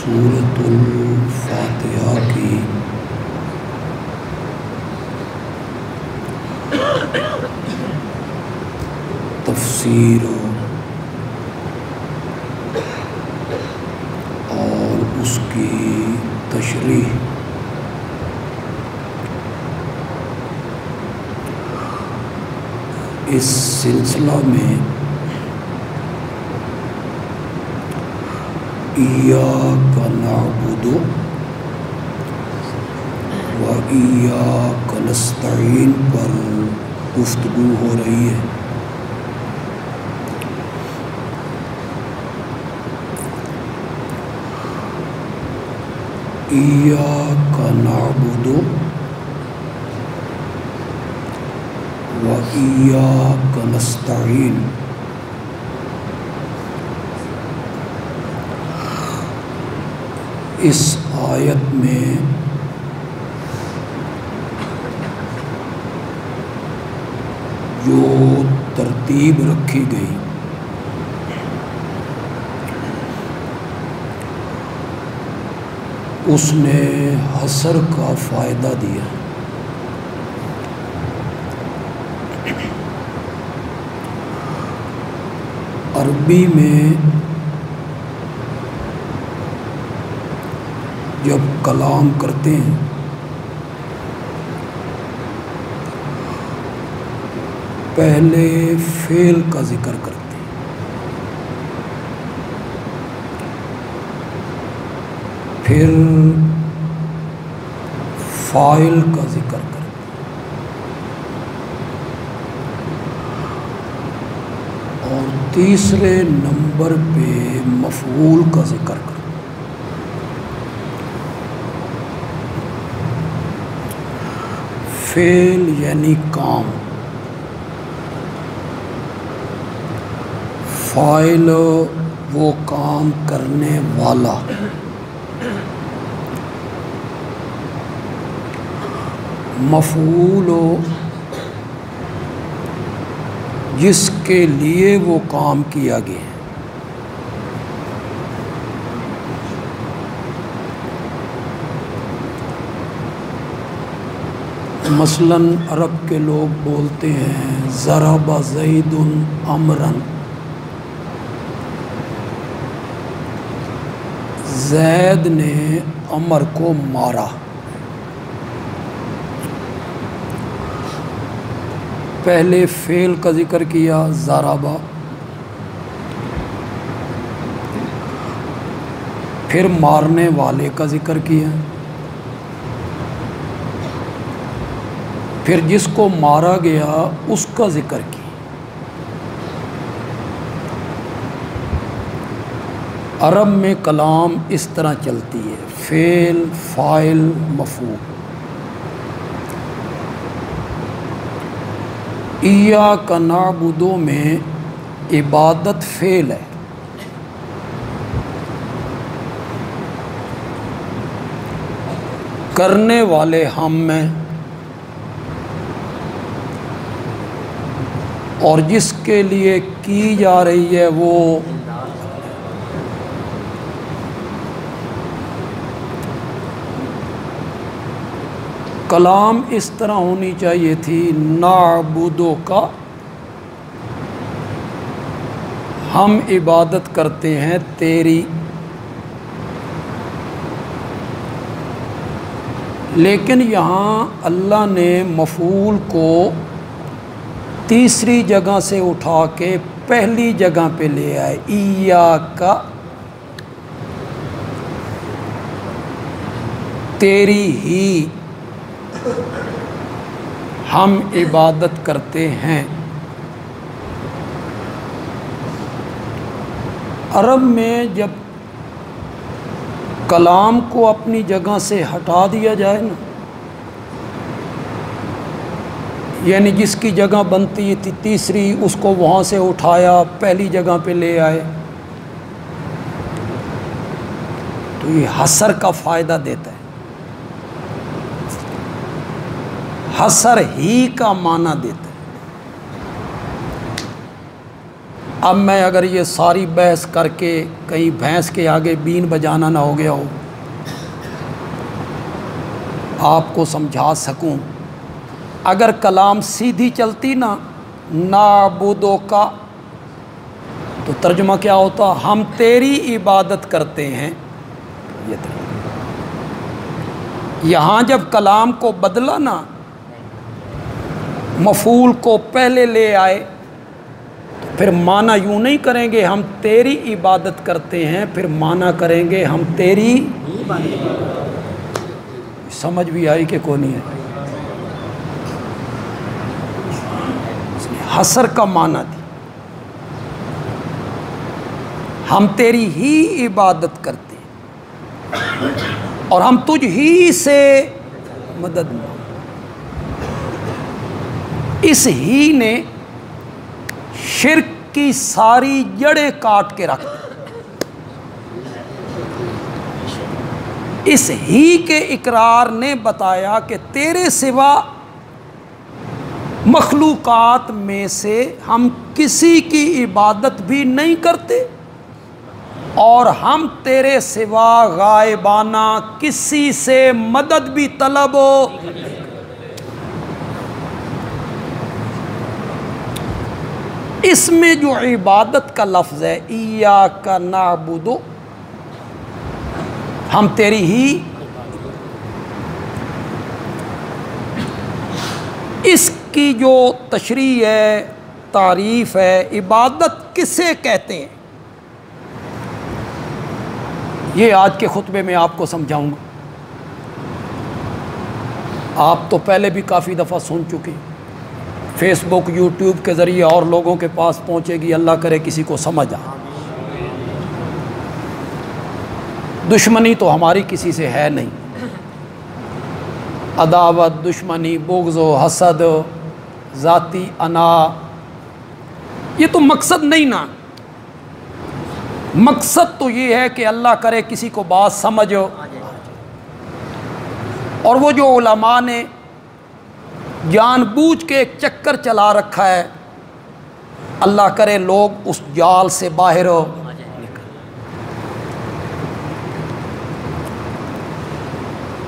سورۃ الفاتحہ کی تفسیر اور اس کی تشریح اس سلسلہ میں ایاک نعبد و ایاک نستعین پر گفتگو ہو رہی ہے۔ ایاک نعبد و ایاک نستعین، اس آیت میں جو ترتیب رکھی گئی اس نے حصر کا فائدہ دیا۔ عربی میں جب کلام کرتے ہیں پہلے فعل کا ذکر کرتے ہیں، پھر فاعل کا ذکر کرتے ہیں، اور تیسرے نمبر پہ مفعول کا ذکر کرتے ہیں۔ فعل یعنی کام، فاعل وہ کام کرنے والا، مفعول جس کے لیے وہ کام کیا گیا ہے۔ مثلاً عرب کے لوگ بولتے ہیں ضرب زید عمرا، زید نے عمر کو مارا۔ پہلے فعل کا ذکر کیا ضرب، پھر مارنے والے کا ذکر کیا، پھر جس کو مارا گیا اس کا ذکر کیا۔ عرب میں کلام اس طرح چلتی ہے، فعل، فاعل، مفعول۔ ایاک نعبد میں عبادت فعل ہے، کرنے والے ہم ہیں، اور جس کے لیے کی جا رہی ہے وہ کلام اس طرح ہونی چاہیے تھی نعبدو کا، ہم عبادت کرتے ہیں تیری، لیکن یہاں اللہ نے مفعول کو تیسری جگہ سے اٹھا کے پہلی جگہ پہ لے آئے، ایاک، تیری ہی ہم عبادت کرتے ہیں۔ عرب میں جب کلام کو اپنی جگہ سے ہٹا دیا جائے نا، یعنی جس کی جگہ بنتی تھی تیسری اس کو وہاں سے اٹھایا پہلی جگہ پہ لے آئے، تو یہ حصر کا فائدہ دیتا ہے۔ حصر ہی کا معنی دیتا ہے۔ اب میں اگر یہ ساری بحث کر کے کہیں بھینس کے آگے بین بجانا نہ ہو گیا ہو، آپ کو سمجھا سکوں، اگر کلام سیدھی چلتی نا نعبدو کا، تو ترجمہ کیا ہوتا؟ ہم تیری عبادت کرتے ہیں۔ یہ ترجمہ۔ یہاں جب کلام کو بدلا نا، مفعول کو پہلے لے آئے، تو پھر معنی یوں نہیں کریں گے ہم تیری عبادت کرتے ہیں، پھر معنی کریں گے ہم تیری سمجھ بھی آئی کہ کون ہے؟ حصر کا معنی تھی، ہم تیری ہی عبادت کرتے ہیں اور ہم تجھ ہی سے مدد مانگتے۔ اس ہی نے شرک کی ساری جڑیں کاٹ کے رکھ دی۔ اس ہی کے اقرار نے بتایا کہ تیرے سوا مخلوقات میں سے ہم کسی کی عبادت بھی نہیں کرتے اور ہم تیرے سوا غائبانہ کسی سے مدد بھی طلب ہو۔ اس میں جو عبادت کا لفظ ہے ایاک نعبد، ہم تیری ہی، اس کی جو تشریح ہے، تعریف ہے، عبادت کسے کہتے ہیں، یہ آج کے خطبے میں آپ کو سمجھاؤں گا۔ آپ تو پہلے بھی کافی دفعہ سن چکے، فیس بک یوٹیوب کے ذریعے اور لوگوں کے پاس پہنچے گی، اللہ کرے کسی کو سمجھ آ۔ دشمنی تو ہماری کسی سے ہے نہیں، عداوت، دشمنی، بغض و حسد، ذاتی انا، یہ تو مقصد نہیں نا۔ مقصد تو یہ ہے کہ اللہ کرے کسی کو بات سمجھ، اور وہ جو علماء نے جان بوجھ کے ایک چکر چلا رکھا ہے، اللہ کرے لوگ اس جال سے باہر ہو۔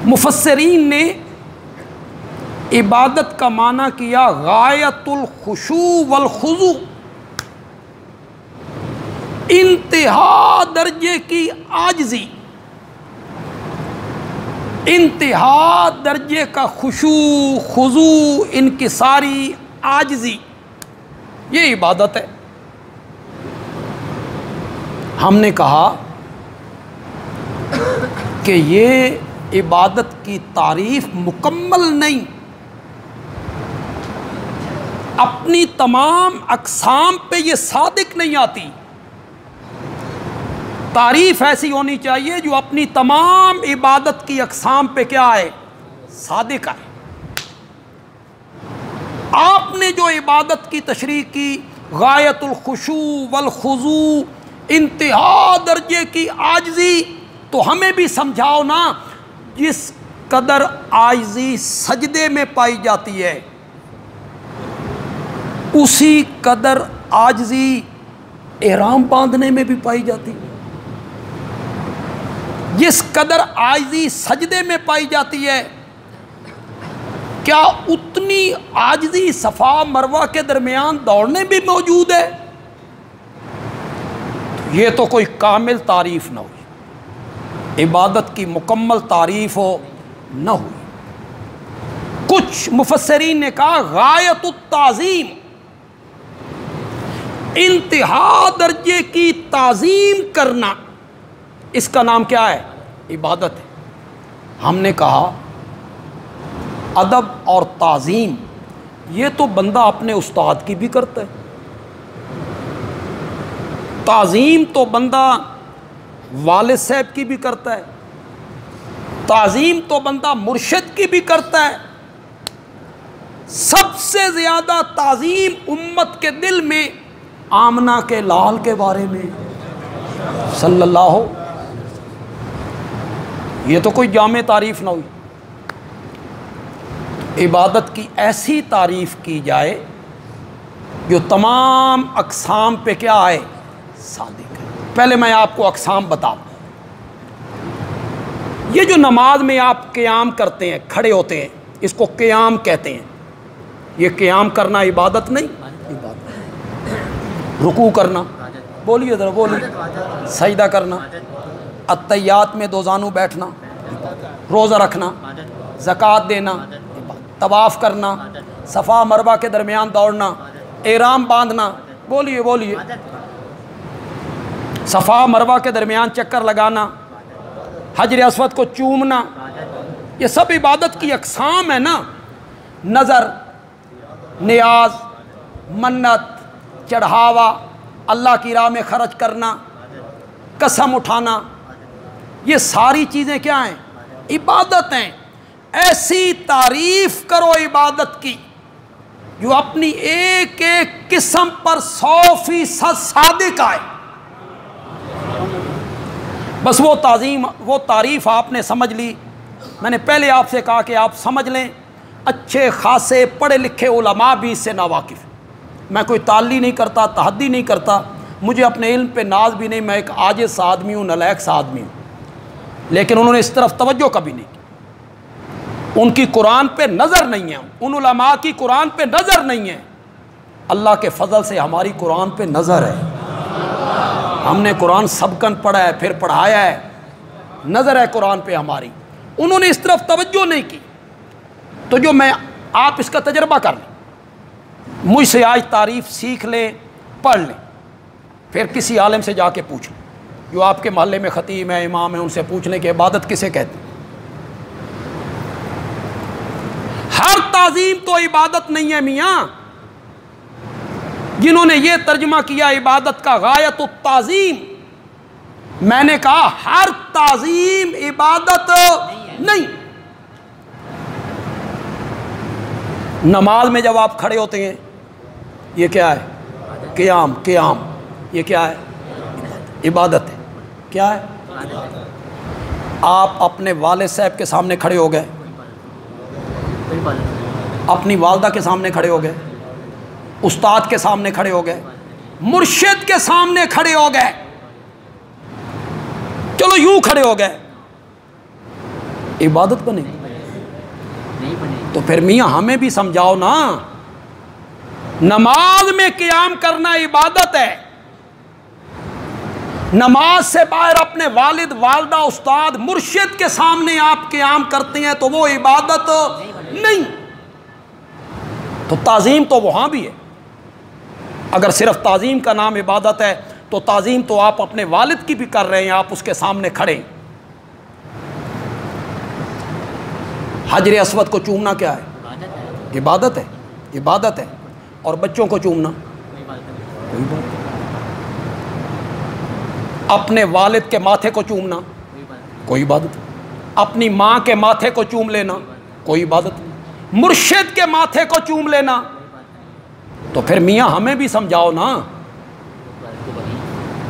مفسرین نے عبادت کا معنی کیا غایت الخشوع والخضوع، انتہا درجے کی عاجزی، انتہا درجے کا خشوع، خضوع، انکساری، عاجزی، یہ عبادت ہے۔ ہم نے کہا کہ یہ عبادت کی تعریف مکمل نہیں، اپنی تمام اقسام پہ یہ صادق نہیں آتی۔ تعریف ایسی ہونی چاہیے جو اپنی تمام عبادت کی اقسام پہ کیا ہے؟ صادق ہے۔ آپ نے جو عبادت کی تشریح کی غایت الخشوع والخضوع، انتہا درجے کی عاجزی، تو ہمیں بھی سمجھاؤ نا، جس قدر عاجزی سجدے میں پائی جاتی ہے اسی قدر عاجزی احرام باندھنے میں بھی پائی جاتی ہے۔ جس قدر عاجزی سجدے میں پائی جاتی ہے، کیا اتنی عاجزی صفا مروہ کے درمیان دوڑنے بھی موجود ہے؟ یہ تو کوئی کامل تعریف نہ ہوئی، عبادت کی مکمل تعریف ہو نہ ہوئی۔ کچھ مفسرین نے کہا غایت التعظیم، انتہا درجے کی تعظیم کرنا، اس کا نام کیا ہے؟ عبادت ہے۔ ہم نے کہا ادب اور تعظیم یہ تو بندہ اپنے استاد کی بھی کرتا ہے، تعظیم تو بندہ والد صاحب کی بھی کرتا ہے، تعظیم تو بندہ مرشد کی بھی کرتا ہے۔ سب سے زیادہ تعظیم امت کے دل میں آمنہ کے لال کے بارے میں صلی اللہ، یہ تو کوئی جامع تعریف نہ ہوئی۔ عبادت کی ایسی تعریف کی جائے جو تمام اقسام پہ کیا ہے؟ صادق ہے۔ پہلے میں آپ کو اقسام بتاؤں۔ یہ جو نماز میں آپ قیام کرتے ہیں، کھڑے ہوتے ہیں، اس کو قیام کہتے ہیں۔ یہ قیام کرنا عبادت نہیں؟ عبادت۔ رکوع کرنا، بولیے ذرا بولیے، سجدہ کرنا، اتحیات میں دو زانو بیٹھنا، روزہ رکھنا، زکوٰۃ دینا، طواف کرنا، صفا مروہ کے درمیان دوڑنا، احرام باندھنا، بولیے بولیے، صفا مروہ کے درمیان چکر لگانا، حجر اسود کو چومنا، یہ سب عبادت کی اقسام ہے نا۔ نظر، نیاز، منت، چڑھاوا، اللہ کی راہ میں خرچ کرنا، قسم اٹھانا، یہ ساری چیزیں کیا ہیں؟ عبادت ہیں۔ ایسی تعریف کرو عبادت کی جو اپنی ایک ایک قسم پر 100% صادق آئے۔ بس وہ تعظیم، وہ تعریف آپ نے سمجھ لی۔ میں نے پہلے آپ سے کہا کہ آپ سمجھ لیں، اچھے خاصے پڑھے لکھے علماء بھی اس سے ناواقف۔ میں کوئی تعلی نہیں کرتا، تحدی نہیں کرتا، مجھے اپنے علم پہ ناز بھی نہیں، میں ایک عاجز سا آدمی ہوں، نالائق سا آدمی ہوں، لیکن انہوں نے اس طرف توجہ کبھی نہیں کی۔ ان کی قرآن پہ نظر نہیں ہے، ان علماء کی قرآن پہ نظر نہیں ہے۔ اللہ کے فضل سے ہماری قرآن پہ نظر ہے۔ ہم نے قرآن سبقاً پڑھا ہے، پھر پڑھایا ہے، نظر ہے قرآن پہ ہماری۔ انہوں نے اس طرف توجہ نہیں کی۔ تو جو میں، آپ اس کا تجربہ کر لیں، مجھ سے آج تعریف سیکھ لیں، پڑھ لیں، پھر کسی عالم سے جا کے پوچھ لیں، جو آپ کے محلے میں خطیب ہے، امام ہے، ان سے پوچھ لیں کہ عبادت کسے کہتے ہیں۔ ہر تعظیم تو عبادت نہیں ہے میاں۔ جنہوں نے یہ ترجمہ کیا عبادت کا غایت التعظیم، میں نے کہا ہر تعظیم عبادت نہیں۔ نماز میں جب آپ کھڑے ہوتے ہیں، یہ کیا ہے؟ قیام، قیام یہ کیا ہے؟ عبادت ہے۔ کیا ہے؟ آپ اپنے والد صاحب کے سامنے کھڑے ہو گئے، اپنی والدہ کے سامنے کھڑے ہو گئے، استاد کے سامنے کھڑے ہو گئے، مرشد کے سامنے کھڑے ہو گئے، چلو یوں کھڑے ہو گئے، عبادت بنے گی؟ تو پھر میاں ہمیں بھی سمجھاؤ نا۔ نماز میں قیام کرنا عبادت ہے۔ نماز سے باہر اپنے والد، والدہ، استاد، مرشد کے سامنے آپ قیام کرتے ہیں تو وہ عبادت نہیں۔ تو تعظیم تو وہاں بھی ہے۔ اگر صرف تعظیم کا نام عبادت ہے تو تعظیم تو آپ اپنے والد کی بھی کر رہے ہیں، آپ اس کے سامنے کھڑے ہیں۔ حجر اسود کو چومنا کیا ہے؟ عبادت ہے، عبادت ہے۔ اور بچوں کو چومنا کوئی بات نہیں۔ اپنے والد کے ماتھے کو چومنا کوئی عبادت نہیں۔ اپنی ماں کے ماتھے کو چوم لینا کوئی عبادت نہیں۔ مرشد کے ماتھے کو چوم لینا، تو پھر میاں ہمیں بھی سمجھاؤ نا۔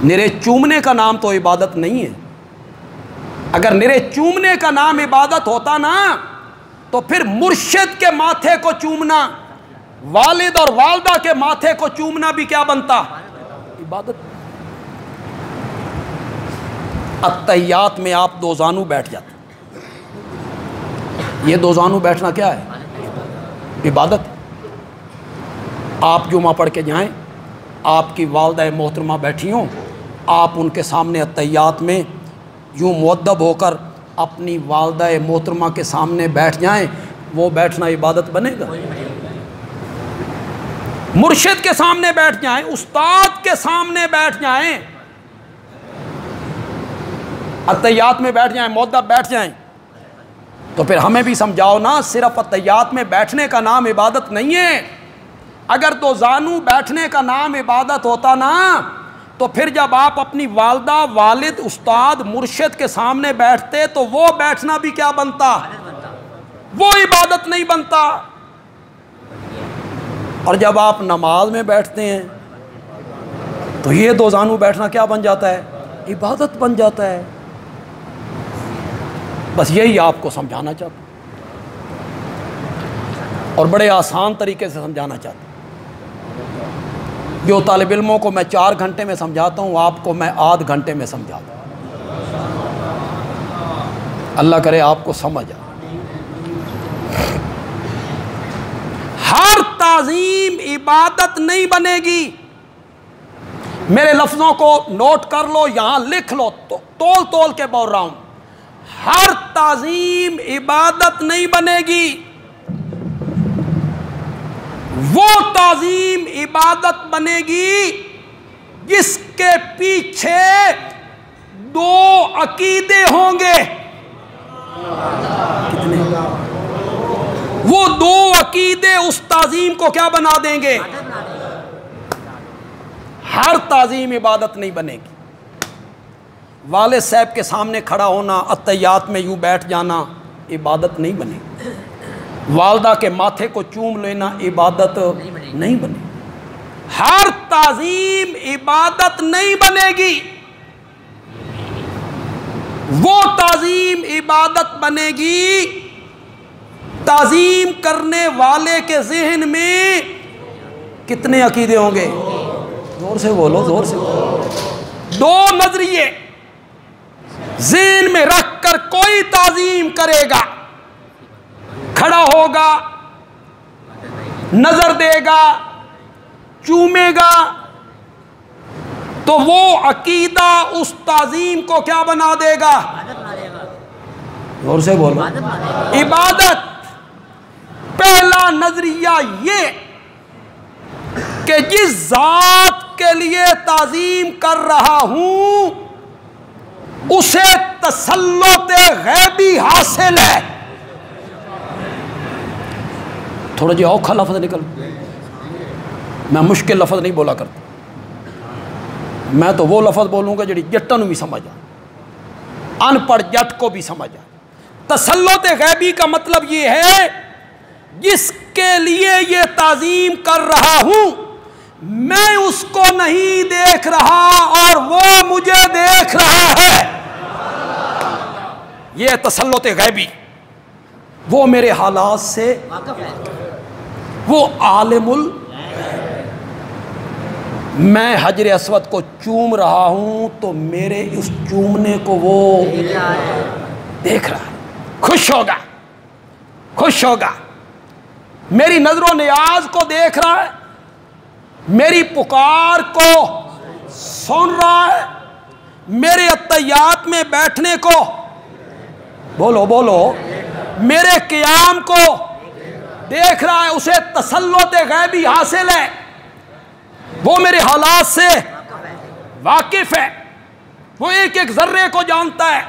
نرے چومنے کا نام تو عبادت نہیں ہے۔ اگر نرے چومنے کا نام عبادت ہوتا نا تو پھر مرشد کے ماتھے کو چومنا، والد اور والدہ کے ماتھے کو چومنا بھی کیا بنتا؟ عبادت۔ اتحیات میں آپ دو زانو بیٹھ جاتے، یہ دو زانو بیٹھنا کیا ہے؟ عبادت۔ آپ جمعہ پڑھ کے جائیں، آپ کی والدہ محترمہ بیٹھی ہوں، آپ ان کے سامنے اتحیات میں یوں مؤدب ہو کر اپنی والدہ محترمہ کے سامنے بیٹھ جائیں، وہ بیٹھنا عبادت بنے گا؟ مرشد کے سامنے بیٹھ جائیں، استاد کے سامنے بیٹھ جائیں، اتحیات میں بیٹھ جائیں، مؤدب بیٹھ جائیں، تو پھر ہمیں بھی سمجھاؤ نا۔ صرف اتحیات میں بیٹھنے کا نام عبادت نہیں ہے۔ اگر دو زانو بیٹھنے کا نام عبادت ہوتا نا تو پھر جب آپ اپنی والدہ، والد، استاد، مرشد کے سامنے بیٹھتے تو وہ بیٹھنا بھی کیا بنتا؟ وہ عبادت نہیں بنتا۔ اور جب آپ نماز میں بیٹھتے ہیں تو یہ دو زانو بیٹھنا کیا بن جاتا ہے؟ عبادت بن جاتا ہے۔ بس یہی آپ کو سمجھانا چاہتا ہوں، اور بڑے آسان طریقے سے سمجھانا چاہتا ہوں۔ جو طالب علموں کو میں 4 گھنٹے میں سمجھاتا ہوں آپ کو میں آدھ گھنٹے میں سمجھاتا ہوں۔ اللہ کرے آپ کو سمجھ آئے۔ ہر تعظیم عبادت نہیں بنے گی۔ میرے لفظوں کو نوٹ کر لو، یہاں لکھ لو، تول تول کے بول رہا ہوں۔ ہر تعظیم عبادت نہیں بنے گی، وہ تعظیم عبادت بنے گی جس کے پیچھے 2 عقیدے ہوں گے۔ وہ 2 عقیدے اس تعظیم کو کیا بنا دیں گے؟ ہر تعظیم عبادت نہیں بنے گی۔ والد صاحب کے سامنے کھڑا ہونا، اتحیات میں یوں بیٹھ جانا عبادت نہیں بنے گی۔ والدہ کے ماتھے کو چوم لینا عبادت نہیں بنے گی۔ ہر تعظیم عبادت نہیں بنے گی، وہ تعظیم عبادت بنے گی تعظیم کرنے والے کے ذہن میں کتنے عقیدے ہوں گے؟ زور سے بولو، زور سے بولو۔ 2 نظریے ذہن میں رکھ کر کوئی تعظیم کرے گا، کھڑا ہوگا، نظر دے گا، چومے گا، تو وہ عقیدہ اس تعظیم کو کیا بنا دے گا؟ زور سے بولو، عبادت۔ پہلا نظریہ یہ کہ جس ذات کے لیے تعظیم کر رہا ہوں اسے تسلط غیبی حاصل ہے۔ تھوڑا جی اوکھا لفظ نکل، میں مشکل لفظ نہیں بولا کرتا، میں تو وہ لفظ بولوں گا جڑی جٹن بھی سمجھ آ، ان پڑھ جٹ کو بھی سمجھ آ۔ تسلط غیبی کا مطلب یہ ہے جس کے لیے یہ تعظیم کر رہا ہوں میں اس کو نہیں دیکھ رہا اور وہ مجھے دیکھ رہا ہے، یہ تسلط غیبی۔ وہ میرے حالات سے وہ عالم میں حجر اسود کو چوم رہا ہوں تو میرے اس چومنے کو وہ دیکھ رہا ہے، خوش ہوگا، خوش ہوگا، میری نظر و نیاز کو دیکھ رہا ہے، میری پکار کو سن رہا ہے، میرے اتحیات میں بیٹھنے کو، بولو بولو، میرے قیام کو دیکھ رہا ہے، اسے تسلط غیبی حاصل ہے، وہ میرے حالات سے واقف ہے، وہ ایک ایک ذرے کو جانتا ہے،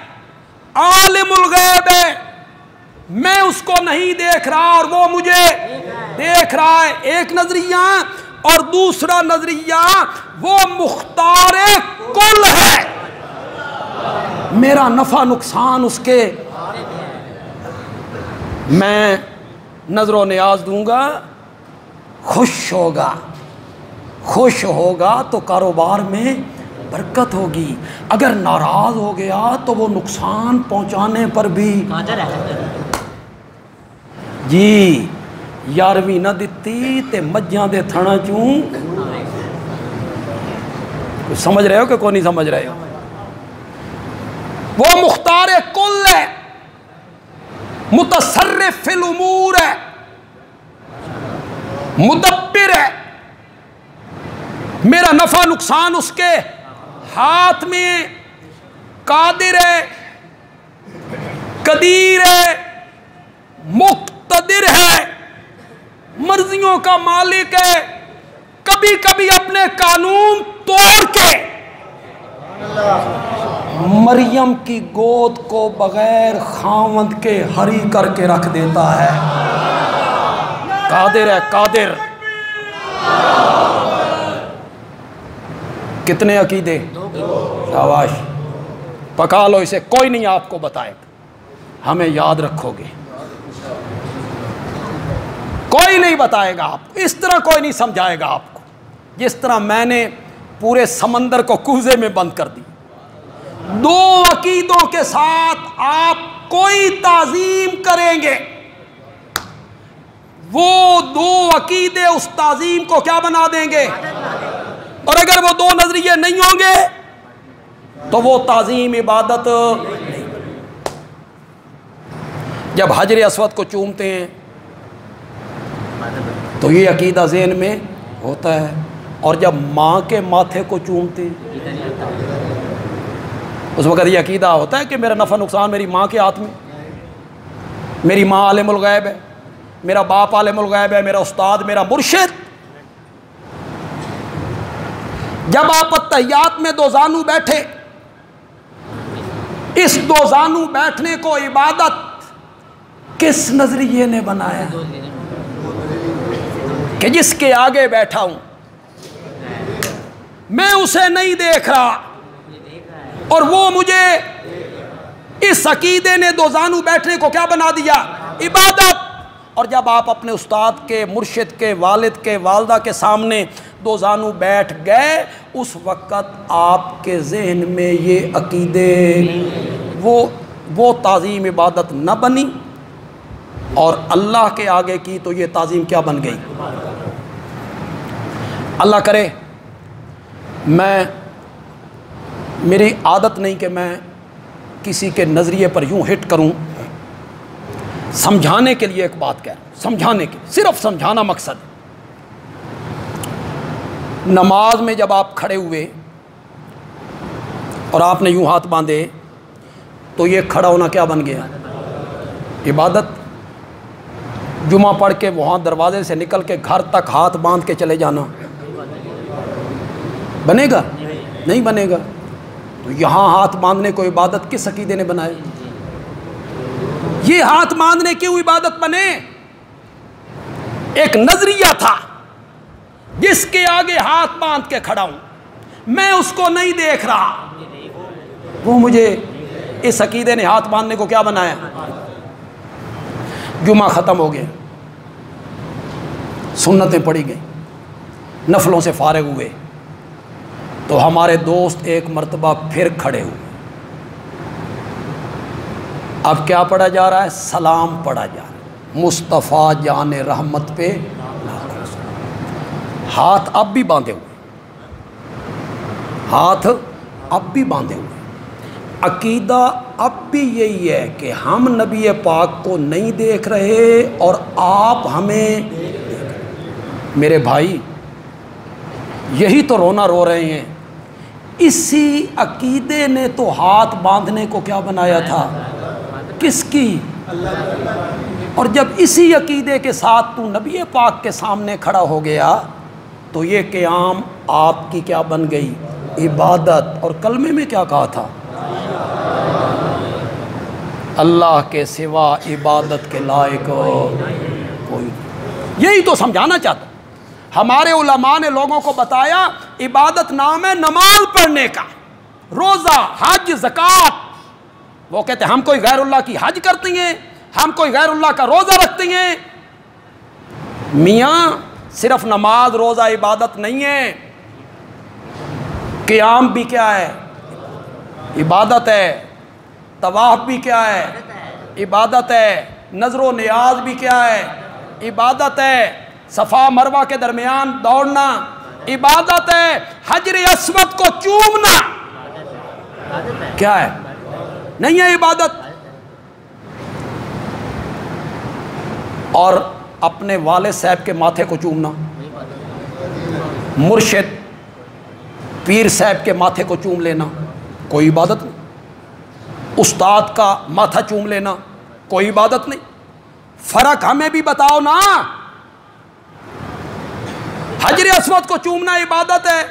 عالم الغیب ہے، میں اس کو نہیں دیکھ رہا اور وہ مجھے دیکھ رہا ہے، ایک نظریہ۔ اور دوسرا نظریہ وہ مختار کل ہے، میرا نفع نقصان اس کے، میں نظر و نیاز دوں گا، خوش ہوگا، خوش ہوگا تو کاروبار میں برکت ہوگی، اگر ناراض ہو گیا تو وہ نقصان پہنچانے پر بھی جی یارویں نہ دتی تے مجھاں دے تھنا چوں۔ سمجھ رہے ہو کہ کوئی نہیں سمجھ رہے ہو؟ وہ مختار کل ہے، متصرف فی الامور ہے، مدبر ہے، میرا نفع نقصان اس کے ہاتھ میں، قادر ہے، قدیر ہے، مقتدر ہے، مرضیوں کا مالک ہے، کبھی کبھی اپنے قانون توڑ کے مریم کی گود کو بغیر خاوند کے ہری کر کے رکھ دیتا ہے، قادر ہے، قادر۔ کتنے عقیدے؟ شاباش، پکا لو اسے، کوئی نہیں آپ کو بتائے گا، ہمیں یاد رکھو گے، کوئی نہیں بتائے گا آپ کو، اس طرح کوئی نہیں سمجھائے گا آپ کو جس طرح میں نے پورے سمندر کو کوزے میں بند کر دی۔ 2 عقیدوں کے ساتھ آپ کوئی تعظیم کریں گے، وہ 2 عقیدے اس تعظیم کو کیا بنا دیں گے؟ اور اگر وہ دو نظریے نہیں ہوں گے تو وہ تعظیم عبادت نہیں۔ جب حجر اسود کو چومتے ہیں تو یہ عقیدہ ذہن میں ہوتا ہے، اور جب ماں کے ماتھے کو چومتے ہیں اس وقت یہ عقیدہ ہوتا ہے کہ میرا نفع نقصان میری ماں کے ہاتھ میں، میری ماں عالم الغیب ہے، میرا باپ عالم الغیب ہے، میرا استاد، میرا مرشد۔ جب آپ التحیات میں دو زانو بیٹھے، اس دو زانو بیٹھنے کو عبادت کس نظریے نے بنایا کہ جس کے آگے بیٹھا ہوں میں اسے نہیں دیکھ رہا، اور وہ مجھے، اس عقیدے نے دو زانو بیٹھنے کو کیا بنا دیا؟ عبادت۔ اور جب آپ اپنے استاد کے، مرشد کے، والد کے، والدہ کے سامنے دو زانو بیٹھ گئے، اس وقت آپ کے ذہن میں یہ عقیدے، وہ تعظیم عبادت نہ بنی، اور اللہ کے آگے کی تو یہ تعظیم کیا بن گئی؟ اللہ کرے میری عادت نہیں کہ میں کسی کے نظریے پر یوں ہٹ کروں، سمجھانے کے لیے ایک بات کہہ رہا ہوں، سمجھانے کے، صرف سمجھانا مقصد۔ نماز میں جب آپ کھڑے ہوئے اور آپ نے یوں ہاتھ باندھے تو یہ کھڑا ہونا کیا بن گیا؟ عبادت۔ جمعہ پڑھ کے وہاں دروازے سے نکل کے گھر تک ہاتھ باندھ کے چلے جانا بنے گا؟ نہیں بنے گا۔ تو یہاں ہاتھ باندھنے کو عبادت کس عقیدے نے بنائے؟ یہ ہاتھ باندھنے کیوں عبادت بنے؟ ایک نظریہ تھا جس کے آگے ہاتھ باندھ کے کھڑا ہوں، میں اس کو نہیں دیکھ رہا، وہ مجھے، اس عقیدے نے ہاتھ باندھنے کو کیا بنایا؟ جمعہ ختم ہو گیا، سنتیں پڑھی گئیں، نفلوں سے فارغ ہوئے، تو ہمارے دوست ایک مرتبہ پھر کھڑے ہوئے۔ اب کیا پڑھا جا رہا ہے؟ سلام پڑھا جا رہا ہے، مصطفیٰ جان رحمت پہ۔ ہاتھ اب بھی باندھے ہوئے، ہاتھ اب بھی باندھے ہوئے۔ عقیدہ اب بھی یہی ہے کہ ہم نبی پاک کو نہیں دیکھ رہے اور آپ ہمیں دیکھ رہے۔ میرے بھائی، یہی تو رونا رو رہے ہیں، اسی عقیدے نے تو ہاتھ باندھنے کو کیا بنایا تھا؟ کس کی؟ اور جب اسی عقیدے کے ساتھ تو نبی پاک کے سامنے کھڑا ہو گیا تو یہ قیام آپ کی کیا بن گئی؟ عبادت۔ اور کلمے میں کیا کہا تھا؟ اللہ کے سوا عبادت کے لائق کوئی۔ یہی تو سمجھانا چاہتا ہوں۔ ہمارے علماء نے لوگوں کو بتایا عبادت نام ہے نماز پڑھنے کا، روزہ، حج، زکوٰۃ۔ وہ کہتے ہیں ہم کوئی غیر اللہ کی حج کرتے ہیں، ہم کوئی غیر اللہ کا روزہ رکھتے ہیں۔ میاں، صرف نماز روزہ عبادت نہیں ہے، قیام بھی کیا ہے؟ عبادت ہے۔ طواف بھی کیا ہے؟ عبادت ہے۔ نظر و نیاز بھی کیا ہے؟ عبادت ہے۔ صفا مروہ کے درمیان دوڑنا عبادت ہے۔ حجر اسود کو چومنا کیا ہے؟ نہیں ہے عبادت؟ اور اپنے والد صاحب کے ماتھے کو چومنا، مرشد پیر صاحب کے ماتھے کو چوم لینا، کوئی عبادت نہیں۔ استاد کا ماتھا چوم لینا، کوئی عبادت نہیں۔ فرق ہمیں بھی بتاؤ نا۔ حجر اسود کو چومنا عبادت ہے،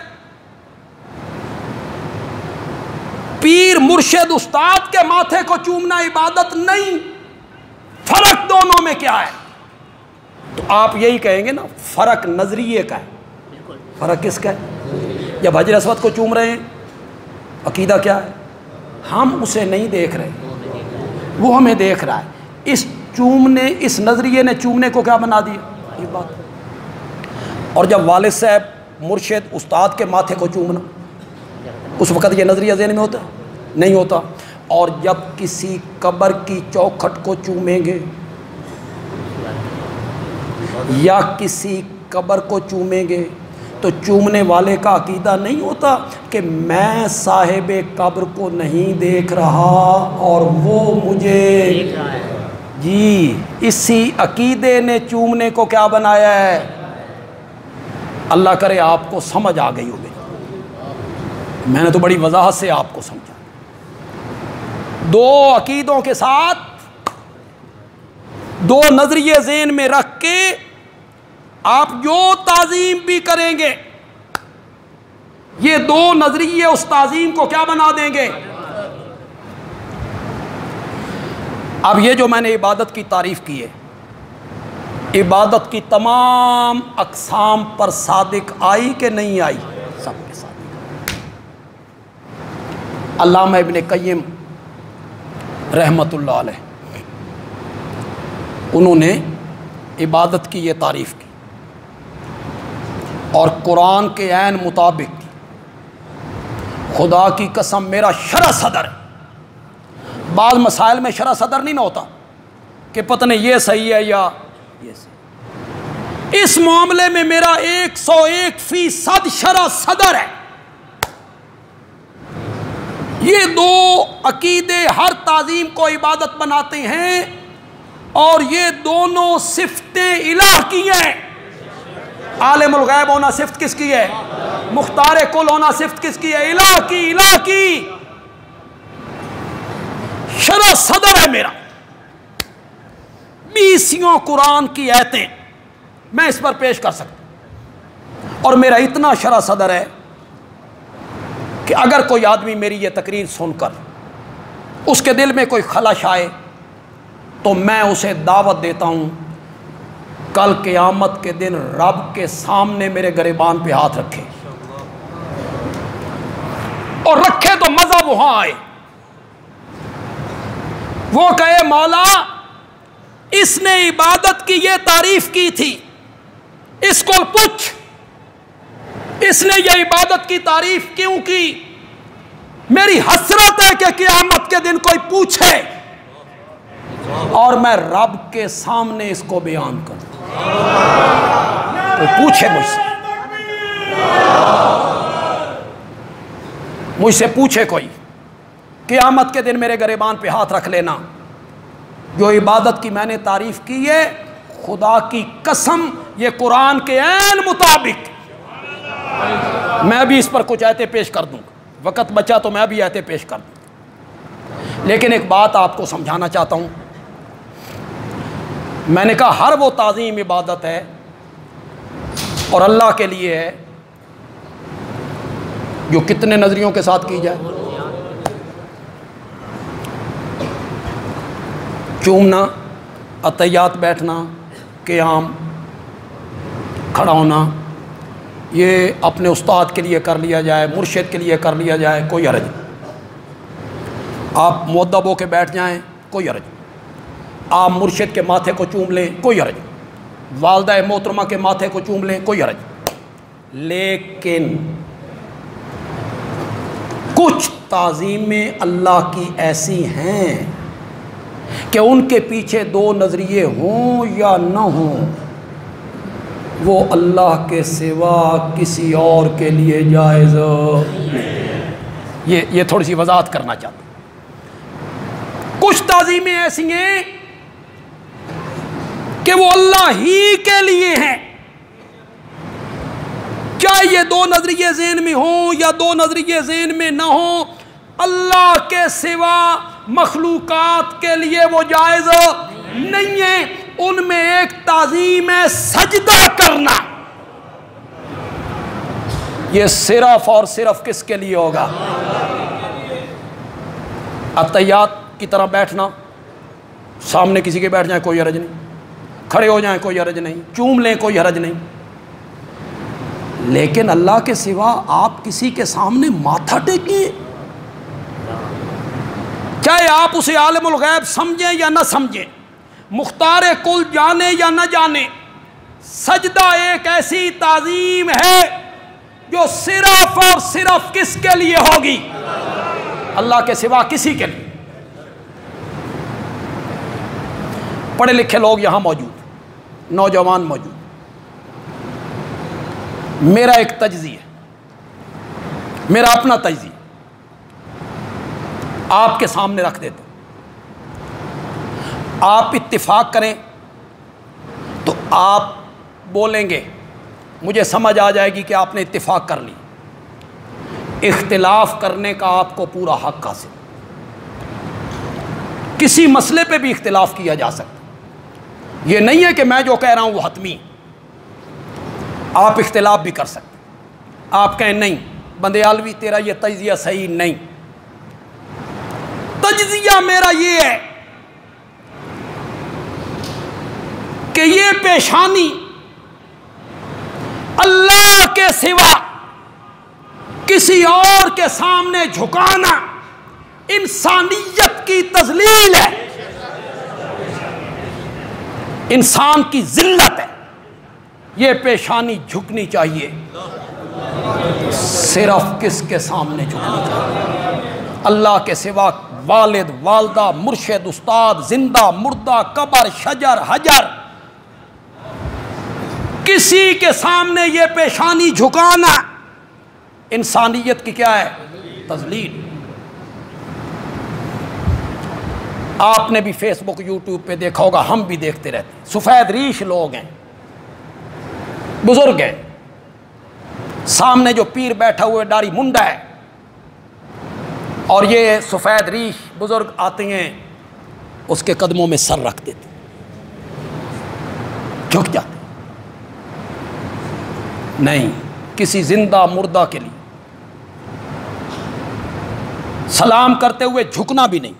پیر مرشد استاد کے ماتھے کو چومنا عبادت نہیں۔ فرق دونوں میں کیا ہے؟ تو آپ یہی کہیں گے نا، فرق نظریے کا ہے۔ فرق کس کا ہے؟ جب حجر اسود کو چوم رہے ہیں، عقیدہ کیا ہے؟ ہم اسے نہیں دیکھ رہے، وہ ہمیں دیکھ رہا ہے۔ اس نظریے نے چومنے کو کیا بنا دیا؟ یہ بات۔ اور جب والد صاحب، مرشد، استاد کے ماتھے کو چومنا، اس وقت یہ نظریہ ذہن میں ہوتا ہے؟ نہیں ہوتا۔ اور جب کسی قبر کی چوکھٹ کو چومیں گے یا کسی قبر کو چومیں گے تو چومنے والے کا عقیدہ نہیں ہوتا کہ میں صاحب قبر کو نہیں دیکھ رہا اور وہ مجھے، جی اسی عقیدے نے چومنے کو کیا بنایا ہے؟ اللہ کرے آپ کو سمجھ آ گئی ہوگی، میں نے تو بڑی وضاحت سے آپ کو سمجھا۔ دو عقیدوں کے ساتھ دو نظریے ذہن میں رکھ کے آپ جو تعظیم بھی کریں گے، یہ دو نظریے اس تعظیم کو کیا بنا دیں گے؟ اب یہ جو میں نے عبادت کی تعریف کی ہے، عبادت کی تمام اقسام پر صادق آئی کہ نہیں آئی؟ سب کے صادق۔ علامہ ابن قیم رحمت اللہ علیہ انہوں نے عبادت کی یہ تعریف کی اور قرآن کے عین مطابق کی۔ خدا کی قسم میرا شرح صدر ہے، بعض مسائل میں شرح صدر نہیں نہ ہوتا کہ پتہ نہیں یہ صحیح ہے یا یہ صحیح، اس معاملے میں میرا 101% شرح صدر ہے۔ یہ دو عقیدے ہر تعظیم کو عبادت بناتے ہیں اور یہ دونوں صفتیں الہ کی ہیں۔ عالم الغیب ہونا صفت کس کی ہے؟ مختار کل ہونا صفت کس کی ہے؟ الہ کی، الہ کی۔ شرح صدر ہے میرا، 20 قرآن کی آیتیں میں اس پر پیش کر سکتا ہوں، اور میرا اتنا شرح صدر ہے کہ اگر کوئی آدمی میری یہ تقریر سن کر اس کے دل میں کوئی خلش آئے تو میں اسے دعوت دیتا ہوں کل قیامت کے دن رب کے سامنے میرے گریبان پہ ہاتھ رکھے، اور رکھے تو مزہ وہاں آئے، وہ کہے مولا اس نے عبادت کی یہ تعریف کی تھی، اس کو پوچھ اس نے یہ عبادت کی تعریف کیوں کی؟ میری حسرت ہے کہ قیامت کے دن کوئی پوچھے اور میں رب کے سامنے اس کو بیان کروں، تو پوچھے مجھ سے پوچھے کوئی، قیامت کے دن میرے گریبان پہ ہاتھ رکھ لینا، جو عبادت کی میں نے تعریف کی ہے خدا کی قسم یہ قرآن کے عین مطابق، میں بھی اس پر کچھ آیتیں پیش کر دوں، وقت بچا تو میں بھی آیتیں پیش کر دوں، لیکن ایک بات آپ کو سمجھانا چاہتا ہوں۔ میں نے کہا ہر وہ تعظیم عبادت ہے اور اللہ کے لیے ہے جو کتنے نظریوں کے ساتھ کی جائے؟ چومنا، عطیات بیٹھنا، قیام، کھڑا ہونا، یہ اپنے استاد کے لیے کر لیا جائے، مرشد کے لیے کر لیا جائے، کوئی حرج نہیں۔ آپ مؤدب ہو کے بیٹھ جائیں، کوئی حرج نہیں۔ آپ مرشد کے ماتھے کو چوم لیں، کوئی حرج نہیں۔ والدہ محترمہ کے ماتھے کو چوم لیں، کوئی حرج نہیں۔ لیکن کچھ تعظیمیں اللہ کی ایسی ہیں کہ ان کے پیچھے دو نظریے ہوں یا نہ ہوں، وہ اللہ کے سوا کسی اور کے لیے جائز نہیں۔ یہ تھوڑی سی وضاحت کرنا چاہتا ہوں۔ کچھ تعظیمیں ایسی ہیں کہ وہ اللہ ہی کے لیے ہیں، چاہے یہ دو نظریے ذہن میں ہوں یا دو نظریے ذہن میں نہ ہوں، اللہ کے سوا مخلوقات کے لیے وہ جائز نہیں ہے۔ ان میں ایک تعظیم ہے سجدہ کرنا، یہ صرف اور صرف کس کے لیے ہوگا؟ عطیات کی طرح بیٹھنا، سامنے کسی کے بیٹھ جائیں کوئی حرج نہیں، کھڑے ہو جائیں کوئی حرج نہیں، چوم لیں کوئی حرج نہیں، لیکن اللہ کے سوا آپ کسی کے سامنے ماتھا ٹیکیں، چاہے آپ اسے عالم الغیب سمجھیں یا نہ سمجھیں، مختار کل جانے یا نہ جانے، سجدہ ایک ایسی تعظیم ہے جو صرف اور صرف کس کے لیے ہوگی؟ اللہ کے سوا کسی کے لیے۔ پڑھے لکھے لوگ یہاں موجود، نوجوان موجود، میرا ایک تجزیہ ہے، میرا اپنا تجزیہ آپ کے سامنے رکھ دیتا ہوں، آپ اتفاق کریں تو آپ بولیں گے، مجھے سمجھ آ جائے گی کہ آپ نے اتفاق کر لی۔ اختلاف کرنے کا آپ کو پورا حق حاصل، کسی مسئلے پہ بھی اختلاف کیا جا سکتا، یہ نہیں ہے کہ میں جو کہہ رہا ہوں وہ حتمی، آپ اختلاف بھی کر سکتے، آپ کہیں نہیں بندیالوی تیرا یہ تجزیہ صحیح نہیں، تجزیہ میرا یہ ہے کہ یہ پیشانی اللہ کے سوا کسی اور کے سامنے جھکانا انسانیت کی تذلیل ہے، انسان کی ذلت ہے، یہ پیشانی جھکنی چاہیے، صرف کس کے سامنے جھکنی چاہیے؟ اللہ کے سوا والد، والدہ، مرشد، استاد، زندہ، مردہ، قبر، شجر، حجر، کسی کے سامنے یہ پیشانی جھکانا انسانیت کی کیا ہے؟ تذلیل۔ آپ نے بھی فیس بک یوٹیوب پہ دیکھا ہوگا، ہم بھی دیکھتے رہتے ہیں، سفید ریش لوگ ہیں، بزرگ ہیں، سامنے جو پیر بیٹھا ہوئے داڑھی منڈا ہے، اور یہ سفید ریش بزرگ آتے ہیں اس کے قدموں میں سر رکھ دیتے، جھک جاتے۔ نہیں، کسی زندہ مردہ کے لیے سلام کرتے ہوئے جھکنا بھی نہیں۔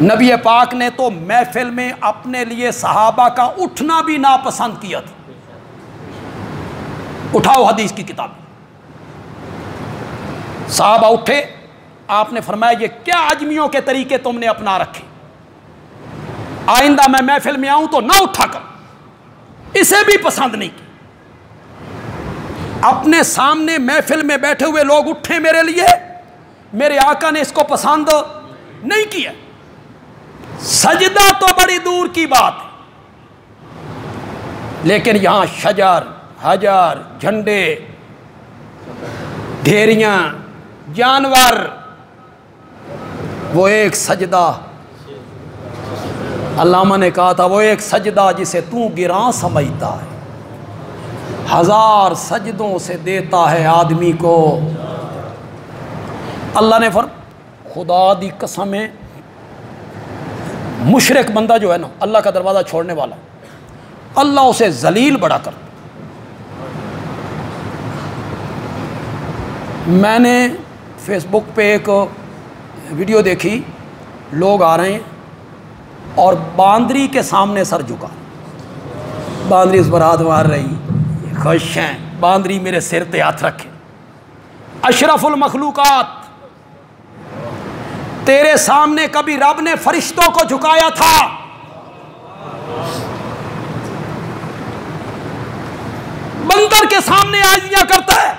نبی پاک نے تو محفل میں اپنے لیے صحابہ کا اٹھنا بھی ناپسند کیا تھا۔ اٹھاؤ حدیث کی کتاب، صحابہ اٹھے، آپ نے فرمایا یہ کیا عجمیوں کے طریقے تم نے اپنا رکھے، آئندہ میں محفل میں آؤں تو نہ اٹھا کر، اسے بھی پسند نہیں کی۔ اپنے سامنے محفل میں بیٹھے ہوئے لوگ اٹھے میرے لیے، میرے آقا نے اس کو پسند نہیں کیا۔ سجدہ تو بڑی دور کی بات ہے، لیکن یہاں شجر، حجر، جھنڈے، ڈھیریاں، جانور، وہ ایک سجدہ، علامہ نے کہا تھا وہ ایک سجدہ جسے تو گراں سمجھتا ہے، 1000 سجدوں سے دیتا ہے آدمی کو۔ اللہ نے خدا دی قسم ہے، مشرک بندہ جو ہے نا، اللہ کا دروازہ چھوڑنے والا، اللہ اسے ذلیل بڑا کرتا۔ میں نے فیس بک پہ ایک ویڈیو دیکھی، لوگ آ رہے ہیں اور باندری کے سامنے سر جھکا، باندری اس پر ہاتھ مار رہی، خوش ہیں، باندری میرے سر پہ ہاتھ رکھے۔ اشرف المخلوقات، تیرے سامنے کبھی رب نے فرشتوں کو جھکایا تھا؟ بندر کے سامنے عاجزیاں کرتا ہے۔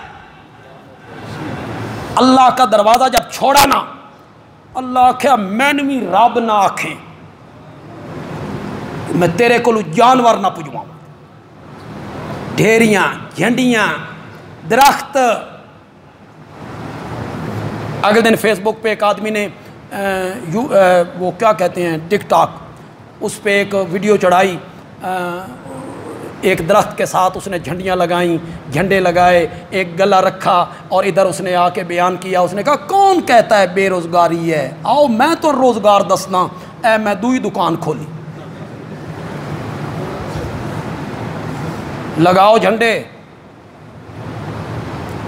اللہ کا دروازہ جب چھوڑا نا، اللہ آکھیا مینوی رب نہ آکھیں، میں تیرے کو جانور نہ پجواؤں، ڈھیریاں، جھنڈیاں، درخت۔ اگلے دن فیس بک پہ ایک آدمی نے وہ کیا کہتے ہیں ٹک ٹاک، اس پہ ایک ویڈیو چڑھائی، ایک درخت کے ساتھ اس نے جھنڈیاں لگائیں، جھنڈے لگائے، ایک گلا رکھا، اور ادھر اس نے آ کے بیان کیا، اس نے کہا کون کہتا ہے بے روزگاری ہے، آؤ میں تو روزگار دسنا، اے میں دوئی دکان کھولی، لگاؤ جھنڈے،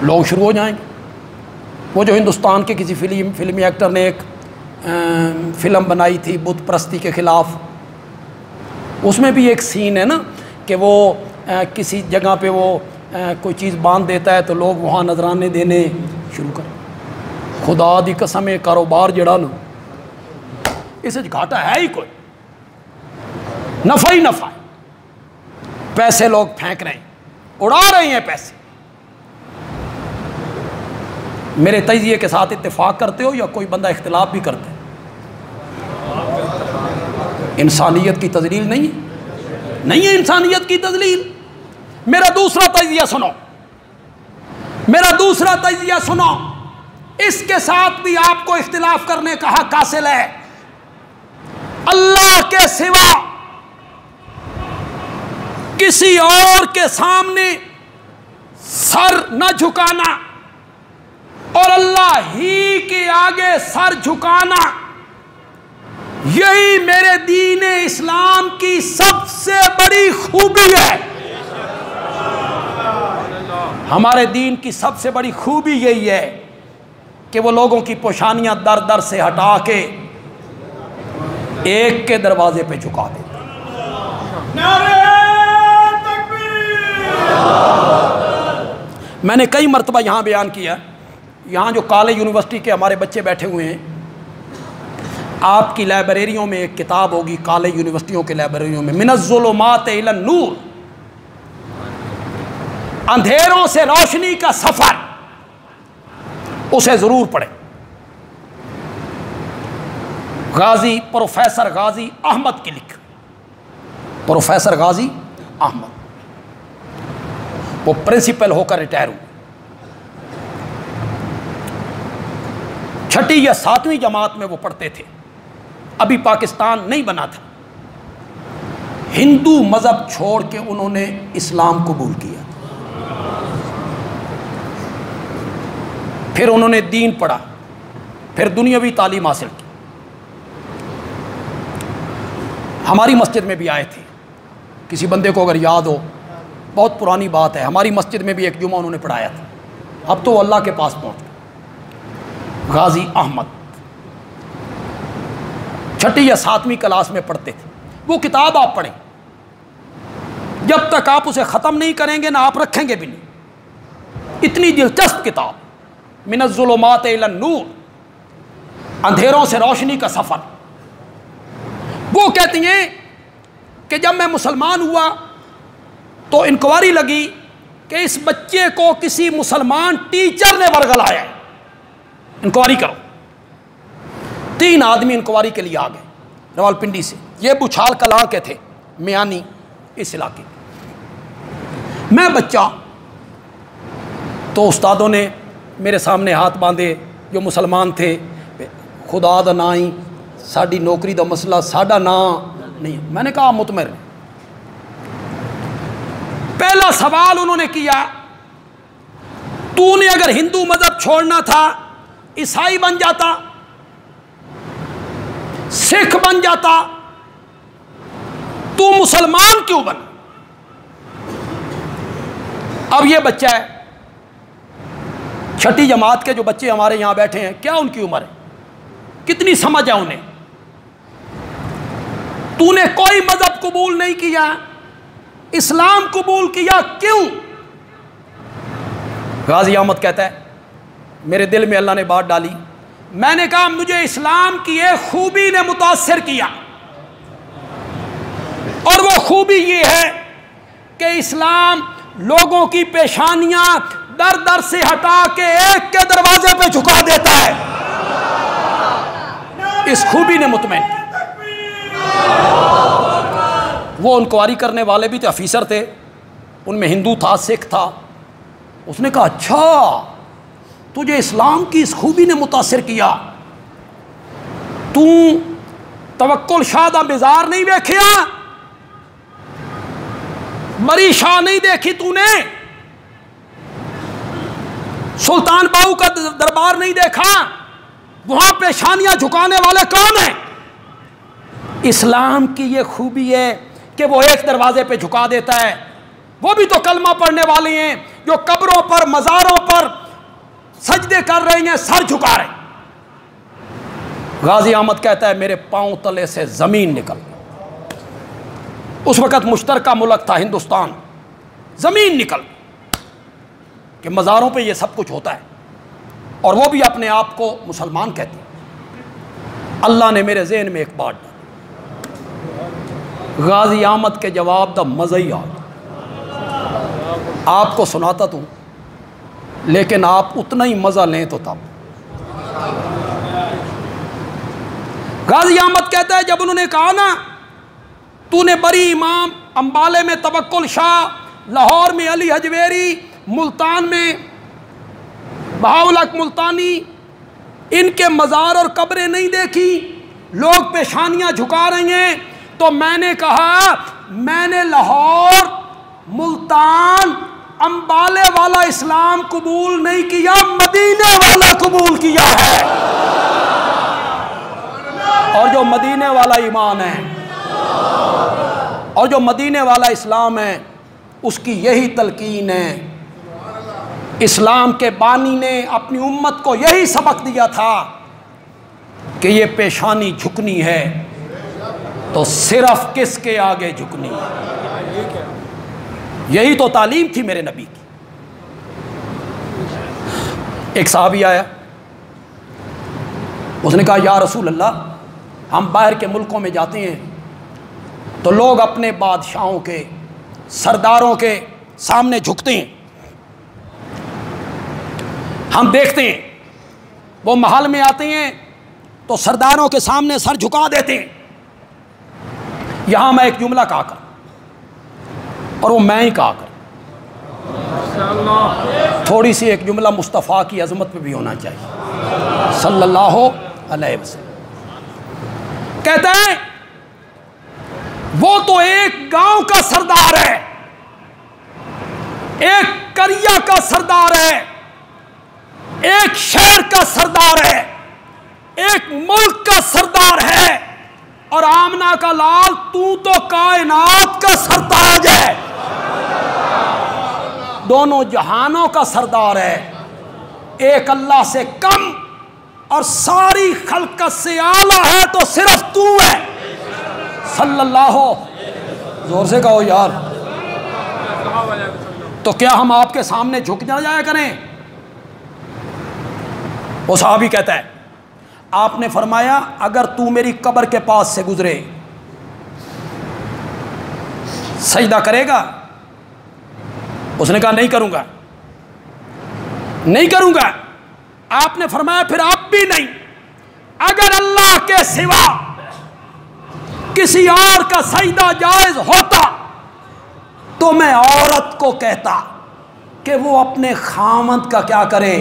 لوگ شروع ہو جائیں گے۔ وہ جو ہندوستان کے کسی فلمی ایکٹر نے ایک فلم بنائی تھی بت پرستی کے خلاف، اس میں بھی ایک سین ہے نا کہ وہ کسی جگہ پہ وہ کوئی چیز باندھ دیتا ہے تو لوگ وہاں نذرانے دینے شروع کریں۔ خدا دی قسم ہے، کاروبار جڑا نا اسے گھاٹا ہے ہی کوئی، نفع ہی نفع ہے، پیسے لوگ پھینک رہے ہیں، اڑا رہے ہیں پیسے۔ میرے تجزیے کے ساتھ اتفاق کرتے ہو یا کوئی بندہ اختلاف بھی کرتے؟ انسانیت کی تذلیل نہیں ہے۔ نہیں ہے انسانیت کی تذلیل۔ میرا دوسرا تجزیہ سنو، میرا دوسرا تجزیہ سنو، اس کے ساتھ بھی آپ کو اختلاف کرنے کا حق حاصل ہے۔ اللہ کے سوا کسی اور کے سامنے سر نہ جھکانا اور اللہ ہی کے آگے سر جھکانا، یہی میرے دین اسلام کی سب سے بڑی خوبی ہے۔ ہمارے دین کی سب سے بڑی خوبی یہی ہے کہ وہ لوگوں کی پوشانیاں در در سے ہٹا کے ایک کے دروازے پہ جھکا دیتے۔ میں نے کئی مرتبہ یہاں بیان کیا، یہاں جو کالج یونیورسٹی کے ہمارے بچے بیٹھے ہوئے ہیں، آپ کی لائبریریوں میں ایک کتاب ہوگی، کالج یونیورسٹیوں کے لائبریریوں میں، من الظلمات الی النور، اندھیروں سے روشنی کا سفر، اسے ضرور پڑھیں۔ غازی پروفیسر غازی احمد کی لکھ، پروفیسر غازی احمد، وہ پرنسپل ہو کر ریٹائر ہوئے، 6 یا 7ویں جماعت میں وہ پڑھتے تھے، ابھی پاکستان نہیں بنا تھا، ہندو مذہب چھوڑ کے انہوں نے اسلام قبول کیا، پھر انہوں نے دین پڑھا، پھر دنیاوی تعلیم حاصل کی۔ ہماری مسجد میں بھی آئے تھے، کسی بندے کو اگر یاد ہو، بہت پرانی بات ہے، ہماری مسجد میں بھی ایک جمعہ انہوں نے پڑھایا تھا، اب تو اللہ کے پاس پہنچ گئے۔ غازی احمد 6 یا 7ویں کلاس میں پڑھتے تھے، وہ کتاب آپ پڑھیں، جب تک آپ اسے ختم نہیں کریں گے نہ آپ رکھیں گے بھی نہیں، اتنی دلچسپ کتاب، من الظلمات الی النور، اندھیروں سے روشنی کا سفر۔ وہ کہتی ہیں کہ جب میں مسلمان ہوا تو انکوائری لگی کہ اس بچے کو کسی مسلمان ٹیچر نے ورگلایا ہے، انکوائری کرو۔ 3 آدمی انکوائری کے لیے آ گئے راولپنڈی سے، یہ بچھال کلاں کے تھے، میانی اس علاقے۔ میں بچہ، تو استادوں نے میرے سامنے ہاتھ باندھے جو مسلمان تھے، خدا دا نا ہی ساڈی نوکری دا مسئلہ ساڈا نا نہیں۔ میں نے کہا مطمئن۔ پہلا سوال انہوں نے کیا، تو نے اگر ہندو مذہب چھوڑنا تھا عیسائی بن جاتا، سکھ بن جاتا، تو مسلمان کیوں بنا؟ اب یہ بچہ ہے، 6 جماعت کے جو بچے ہمارے یہاں بیٹھے ہیں، کیا ان کی عمر ہے، کتنی سمجھ ہے انہیں؟ تو نے کوئی مذہب قبول نہیں کیا، اسلام قبول کیا، کیوں؟ غازی احمد کہتا ہے میرے دل میں اللہ نے بات ڈالی، میں نے کہا مجھے اسلام کی ایک خوبی نے متاثر کیا، اور وہ خوبی یہ ہے کہ اسلام لوگوں کی پیشانیاں در در سے ہٹا کے ایک کے دروازے پہ جھکا دیتا ہے۔ اس خوبی نے مطمئن کیا۔ وہ انکوائری کرنے والے بھی تھے، افیسر تھے، ان میں ہندو تھا، سکھ تھا۔ اس نے کہا اچھا تجھے اسلام کی اس خوبی نے متاثر کیا، تو توکل شاہ دا بازار نہیں دیکھیا، مری شاہ نہیں دیکھی، تو نے سلطان باہو کا دربار نہیں دیکھا، وہاں پیشانیاں جھکانے والے کون ہیں؟ اسلام کی یہ خوبی ہے کہ وہ ایک دروازے پہ جھکا دیتا ہے۔ وہ بھی تو کلمہ پڑھنے والے ہیں جو قبروں پر مزاروں پر سجدے کر رہے ہیں، سر جھکا رہے ہیں۔ غازی احمد کہتا ہے میرے پاؤں تلے سے زمین نکل گئی، اس وقت مشترکہ ملک تھا ہندوستان، زمین نکل گئی کہ مزاروں پہ یہ سب کچھ ہوتا ہے، اور وہ بھی اپنے آپ کو مسلمان کہتے ہیں۔ اللہ نے میرے ذہن میں ایک بات ڈالی، غازی احمد کے جواب دا مزہ ہی آ گیا۔ آپ کو سناتا تو لیکن آپ اتنا ہی مزہ لیں تو تب۔ غازی احمد کہتا ہے جب انہوں نے کہا نا تو نے بری امام امبالے میں توکل شاہ، لاہور میں علی حجویری، ملتان میں بہاولک ملتانی، ان کے مزار اور قبریں نہیں دیکھی، لوگ پیشانیاں جھکا رہے ہیں. تو میں نے کہا میں نے لاہور، ملتان، امبالے والا اسلام قبول نہیں کیا، مدینے والا قبول کیا ہے. اور جو مدینے والا ایمان ہے اور جو مدینے والا اسلام ہے اس کی یہی تلقین ہے. اسلام کے بانی نے اپنی امت کو یہی سبق دیا تھا کہ یہ پیشانی جھکنی ہے تو صرف کس کے آگے جھکنی ہے. یہی تو تعلیم تھی میرے نبی کی. ایک صحابی آیا، اس نے کہا یا رسول اللہ، ہم باہر کے ملکوں میں جاتے ہیں تو لوگ اپنے بادشاہوں کے، سرداروں کے سامنے جھکتے ہیں. ہم دیکھتے ہیں وہ محل میں آتے ہیں تو سرداروں کے سامنے سر جھکا دیتے ہیں. یہاں میں ایک جملہ کہا کر، اور وہ میں ہی کہا کر، تھوڑی سی ایک جملہ مصطفیٰ کی عظمت پہ بھی ہونا چاہیے صلی اللہ علیہ وسلم. کہتے ہیں وہ تو ایک گاؤں کا سردار ہے، ایک قریہ کا سردار ہے، ایک شہر کا سردار ہے، ایک ملک کا سردار ہے، اور آمنہ کا لال تو کائنات کا سردار ہے، دونوں جہانوں کا سردار ہے. ایک اللہ سے کم اور ساری خلقت سے اعلیٰ ہے تو صرف تو ہے صلی اللہ. زور سے کہو یار. تو کیا ہم آپ کے سامنے جھک نہ جایا کریں؟ وہ صحابی کہتا ہے آپ نے فرمایا اگر تو میری قبر کے پاس سے گزرے سجدہ کرے گا؟ اس نے کہا نہیں کروں گا، نہیں کروں گا. آپ نے فرمایا پھر آپ بھی نہیں. اگر اللہ کے سوا کسی اور کا سجدہ جائز ہوتا تو میں عورت کو کہتا کہ وہ اپنے خامند کا کیا کرے.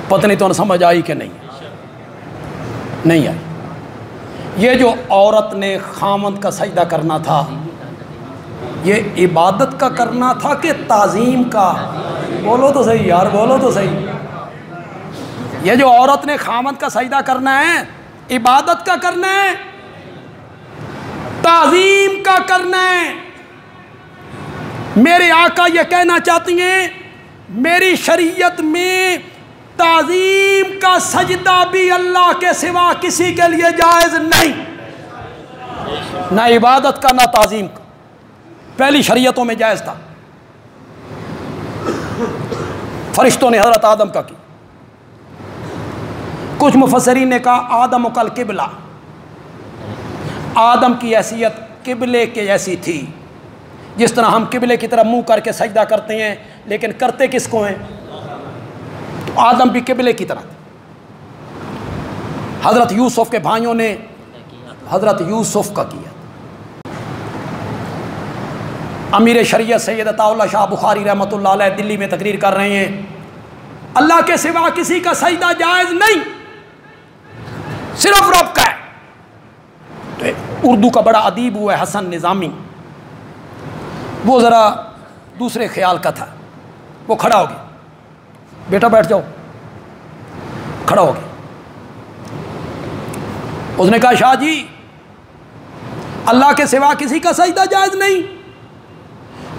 پتہ نہیں تو سمجھ آئی کہ نہیں آئی. یہ جو عورت نے خامند کا سجدہ کرنا تھا یہ عبادت کا کرنا تھا کہ تعظیم کا؟ بولو تو صحیح یار، بولو تو صحیح. یہ جو عورت نے خامند کا سجدہ کرنا ہے عبادت کا کرنا ہے، تعظیم کا کرنا ہے. میرے آقا یہ کہنا چاہتی ہیں میری شریعت میں تعظیم کا سجدہ بھی اللہ کے سوا کسی کے لیے جائز نہیں، نہ عبادت کا نہ تعظیم کا. پہلی شریعتوں میں جائز تھا. فرشتوں نے حضرت آدم کا کی. کچھ مفسرین نے کہا آدم کل قبلہ، آدم کی حیثیت قبلے کے جیسی تھی. جس طرح ہم قبلے کی طرف منہ کر کے سجدہ کرتے ہیں لیکن کرتے کس کو ہیں؟ تو آدم بھی قبلے کی طرح. حضرت یوسف کے بھائیوں نے حضرت یوسف کا کیا. امیر شریعت سید عطا اللہ شاہ بخاری رحمۃ اللہ علیہ دلی میں تقریر کر رہے ہیں اللہ کے سوا کسی کا سجدہ جائز نہیں، صرف رب کا ہے. تو اردو کا بڑا ادیب ہوا ہے حسن نظامی، وہ ذرا دوسرے خیال کا تھا. وہ کھڑا ہو گیا، بیٹا بیٹھ جاؤ. کھڑا ہو گیا. اس نے کہا شاہ جی اللہ کے سوا کسی کا سجدہ جائز نہیں.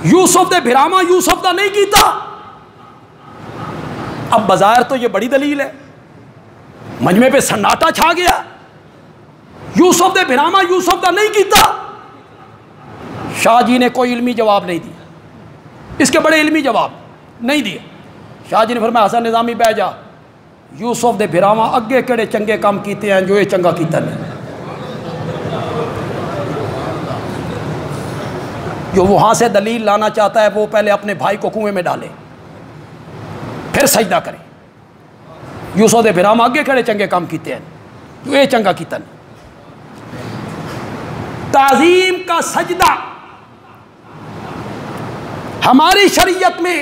یوسف دے بھراما یوسف دا نہیں کیتا. اب بظاہر تو یہ بڑی دلیل ہے، مجمع پہ سناٹا چھا گیا. یوسف دے بھراما یوسف دا نہیں کیتا. شاہ جی نے کوئی علمی جواب نہیں دیا، اس کے بڑے علمی جواب نہیں دیا. شاہ جی نے فرمایا حسن نظامی بہ جا، یوسف دے بھراما اگے کہڑے چنگے کام کیتے ہیں جو یہ چنگا کیتا نہیں. جو وہاں سے دلیل لانا چاہتا ہے وہ پہلے اپنے بھائی کو کنویں میں ڈالے پھر سجدہ کرے. یوسف دے بھراما اگے کہڑے چنگے کام کیتے ہیں جو یہ چنگا کیتا نہیں. تعظیم کا سجدہ ہماری شریعت میں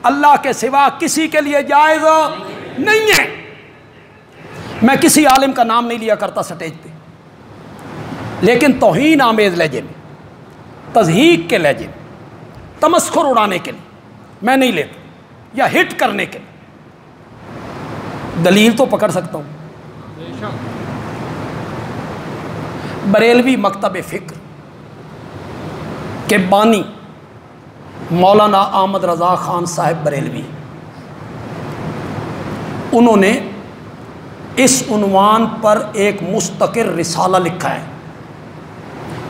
اللہ کے سوا کسی کے لیے جائز نہیں ہے۔ میں کسی عالم کا نام نہیں لیا کرتا سٹیج پہ، لیکن توہین آمیز لہجے میں، تضحیک کے لہجے میں، تمسخر اڑانے کے لیے میں نہیں لیتا، یا ہٹ کرنے کے لیے۔ دلیل تو پکڑ سکتا ہوں۔ بریلوی مکتب فکر کے بانی مولانا احمد رضا خان صاحب بریلوی، انہوں نے اس عنوان پر ایک مستقل رسالہ لکھا ہے۔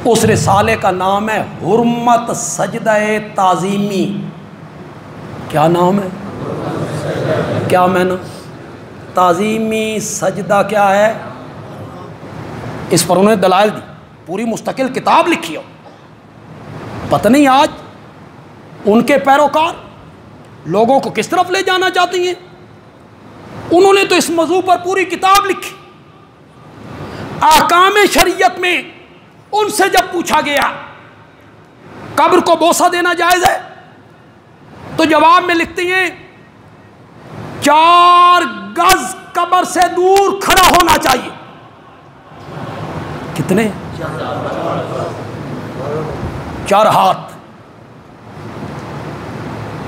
اس رسالے کا نام ہے حرمت سجدہ تعظیمی۔ کیا نام ہے؟ کیا میں نے تعظیمی سجدہ کیا ہے؟ اس پر انہوں نے دلائل دی، پوری مستقل کتاب لکھی ہو۔ پتہ نہیں آج ان کے پیروکار لوگوں کو کس طرف لے جانا چاہتی ہیں۔ انہوں نے تو اس موضوع پر پوری کتاب لکھی۔ احکام شریعت میں ان سے جب پوچھا گیا قبر کو بوسہ دینا جائز ہے، تو جواب میں لکھتی ہیں 4 گز قبر سے دور کھڑا ہونا چاہیے۔ کتنے؟ 4 ہاتھ،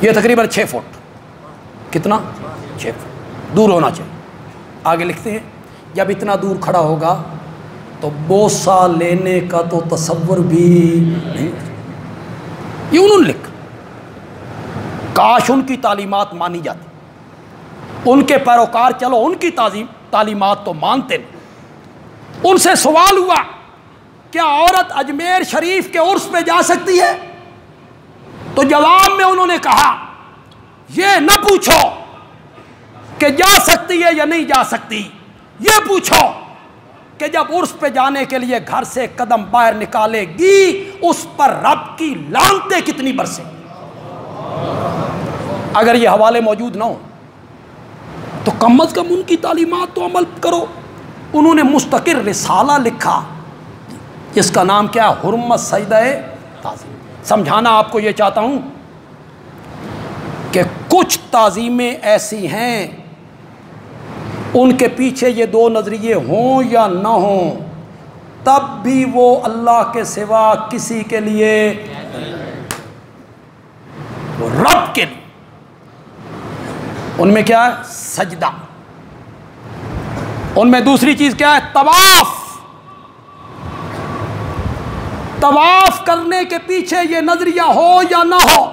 یہ تقریباً 6 فٹ۔ کتنا؟ 6 فٹ دور ہونا چاہیے۔ آگے لکھتے ہیں جب اتنا دور کھڑا ہوگا تو بوسہ لینے کا تو تصور بھی نہیں۔ یہ انہوں نے لکھا۔ کاش ان کی تعلیمات مانی جاتی، ان کے پیروکار چلو ان کی تعلیمات تو مانتے نہیں۔ ان سے سوال ہوا کیا عورت اجمیر شریف کے عرس پہ جا سکتی ہے؟ تو جواب میں انہوں نے کہا یہ نہ پوچھو کہ جا سکتی ہے یا نہیں جا سکتی، یہ پوچھو کہ جب عرس پہ جانے کے لیے گھر سے قدم باہر نکالے گی اس پر رب کی لعنتیں کتنی برسیں۔ اگر یہ حوالے موجود نہ ہو تو کم از کم ان کی تعلیمات تو عمل کرو۔ انہوں نے مستقل رسالہ لکھا جس کا نام کیا؟ حرمت سجدہ تعظیم۔ سمجھانا آپ کو یہ چاہتا ہوں کہ کچھ تعظیمیں ایسی ہیں ان کے پیچھے یہ 2 نظریے ہوں یا نہ ہوں، تب بھی وہ اللہ کے سوا کسی کے لیے، وہ رب کے لیے۔ ان میں کیا ہے؟ سجدہ۔ ان میں دوسری چیز کیا ہے؟ طواف۔ طواف کرنے کے پیچھے یہ نظریہ ہو یا نہ ہو،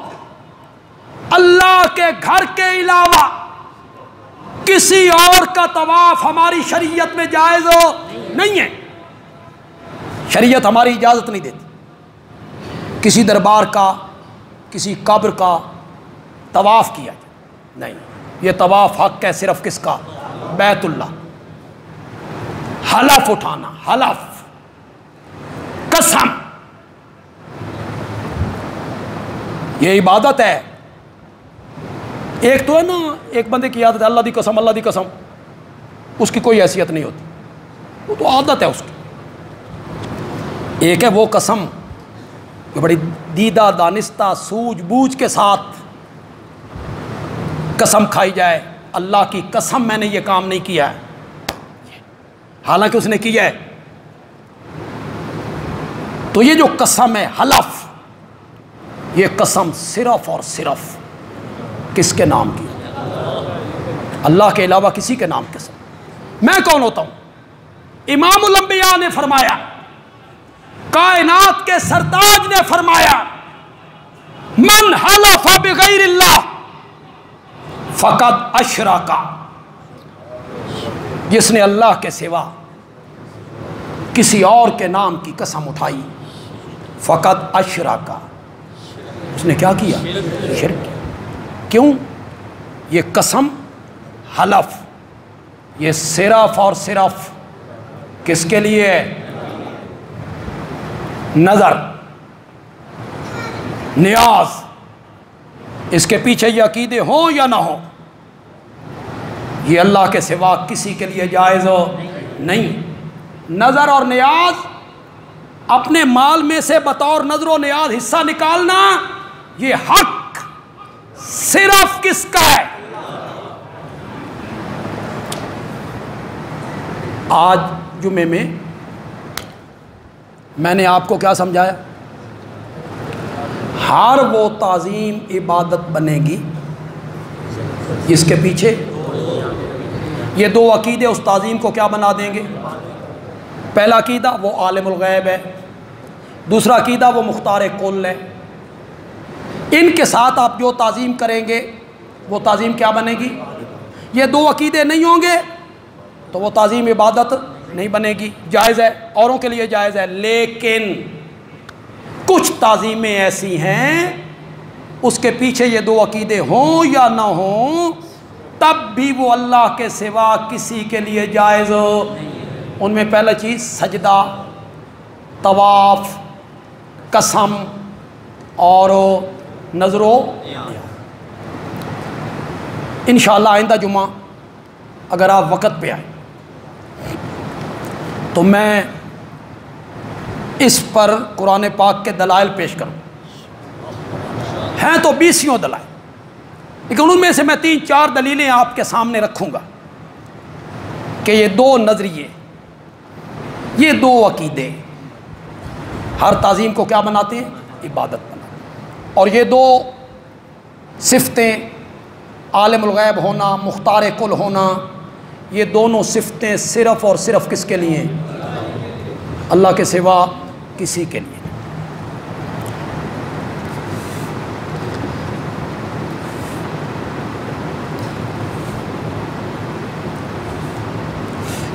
اللہ کے گھر کے علاوہ کسی اور کا طواف ہماری شریعت میں جائز نہیں ہے۔ شریعت ہماری اجازت نہیں دیتی کسی دربار کا، کسی قبر کا طواف کیا جائے، نہیں۔ یہ طواف حق ہے صرف کس کا؟ بیت اللہ۔ حلف اٹھانا، حلف، قسم، یہ عبادت ہے۔ ایک تو ہے نا، ایک بندے کی عادت ہے اللہ دی قسم، اللہ دی قسم، اس کی کوئی حیثیت نہیں ہوتی، وہ تو عادت ہے اس کی۔ ایک ہے وہ قسم جو بڑی دیدہ دانستہ سوجھ بوجھ کے ساتھ قسم کھائی جائے، اللہ کی قسم میں نے یہ کام نہیں کیا ہے، حالانکہ اس نے کیا ہے۔ تو یہ جو قسم ہے، حلف، یہ قسم صرف اور صرف کس کے نام کی؟ اللہ کے علاوہ کسی کے نام قسم۔ میں کون ہوتا ہوں؟ امام الانبیاء نے فرمایا، کائنات کے سرتاج نے فرمایا، من حلف بغیر اللہ فقد اشرک، جس نے اللہ کے سوا کسی اور کے نام کی قسم اٹھائی، فقد اشرک، اس نے کیا کیا؟ شرک کیا۔ کیوں؟ یہ قسم، حلف، یہ صرف اور صرف کس کے لیے ہے؟ نظر، نیاز، اس کے پیچھے یہ عقیدے ہوں یا نہ ہوں، یہ اللہ کے سوا کسی کے لیے جائز نہیں۔ نظر اور نیاز اپنے مال میں سے بطور نظر و نیاز حصہ نکالنا، یہ حق صرف کس کا ہے؟ آج جمعے میں میں نے آپ کو کیا سمجھایا؟ ہر وہ تعظیم عبادت بنے گی جس کے پیچھے یہ دو عقیدے اس تعظیم کو کیا بنا دیں گے؟ پہلا عقیدہ وہ عالم الغیب ہے، دوسرا عقیدہ وہ مختار کل ہے۔ ان کے ساتھ آپ جو تعظیم کریں گے وہ تعظیم کیا بنے گی؟ یہ دو عقیدے نہیں ہوں گے تو وہ تعظیم عبادت نہیں بنے گی۔ جائز ہے، اوروں کے لیے جائز ہے، لیکن کچھ تعظیمیں ایسی ہیں اس کے پیچھے یہ دو عقیدے ہوں یا نہ ہوں تب بھی وہ اللہ کے سوا کسی کے لیے جائز ہو۔ ان میں پہلا چیز سجدہ، طواف، قسم اور نظر و انشاءاللہ آئندہ جمعہ اگر آپ وقت پہ آئیں تو میں اس پر قرآن پاک کے دلائل پیش کروں، ہیں تو 20 دلائل، لیکن ان میں سے میں 3-4 دلیلیں آپ کے سامنے رکھوں گا کہ یہ دو نظریے، یہ دو عقیدے ہر تعظیم کو کیا بناتے ہیں؟ عبادت بناتے ہیں۔ اور یہ دو صفتیں، عالم الغیب ہونا، مختار کل ہونا، یہ دونوں صفتیں صرف اور صرف کس کے لیے ہیں؟ اللہ کے سوا کسی کے لیے۔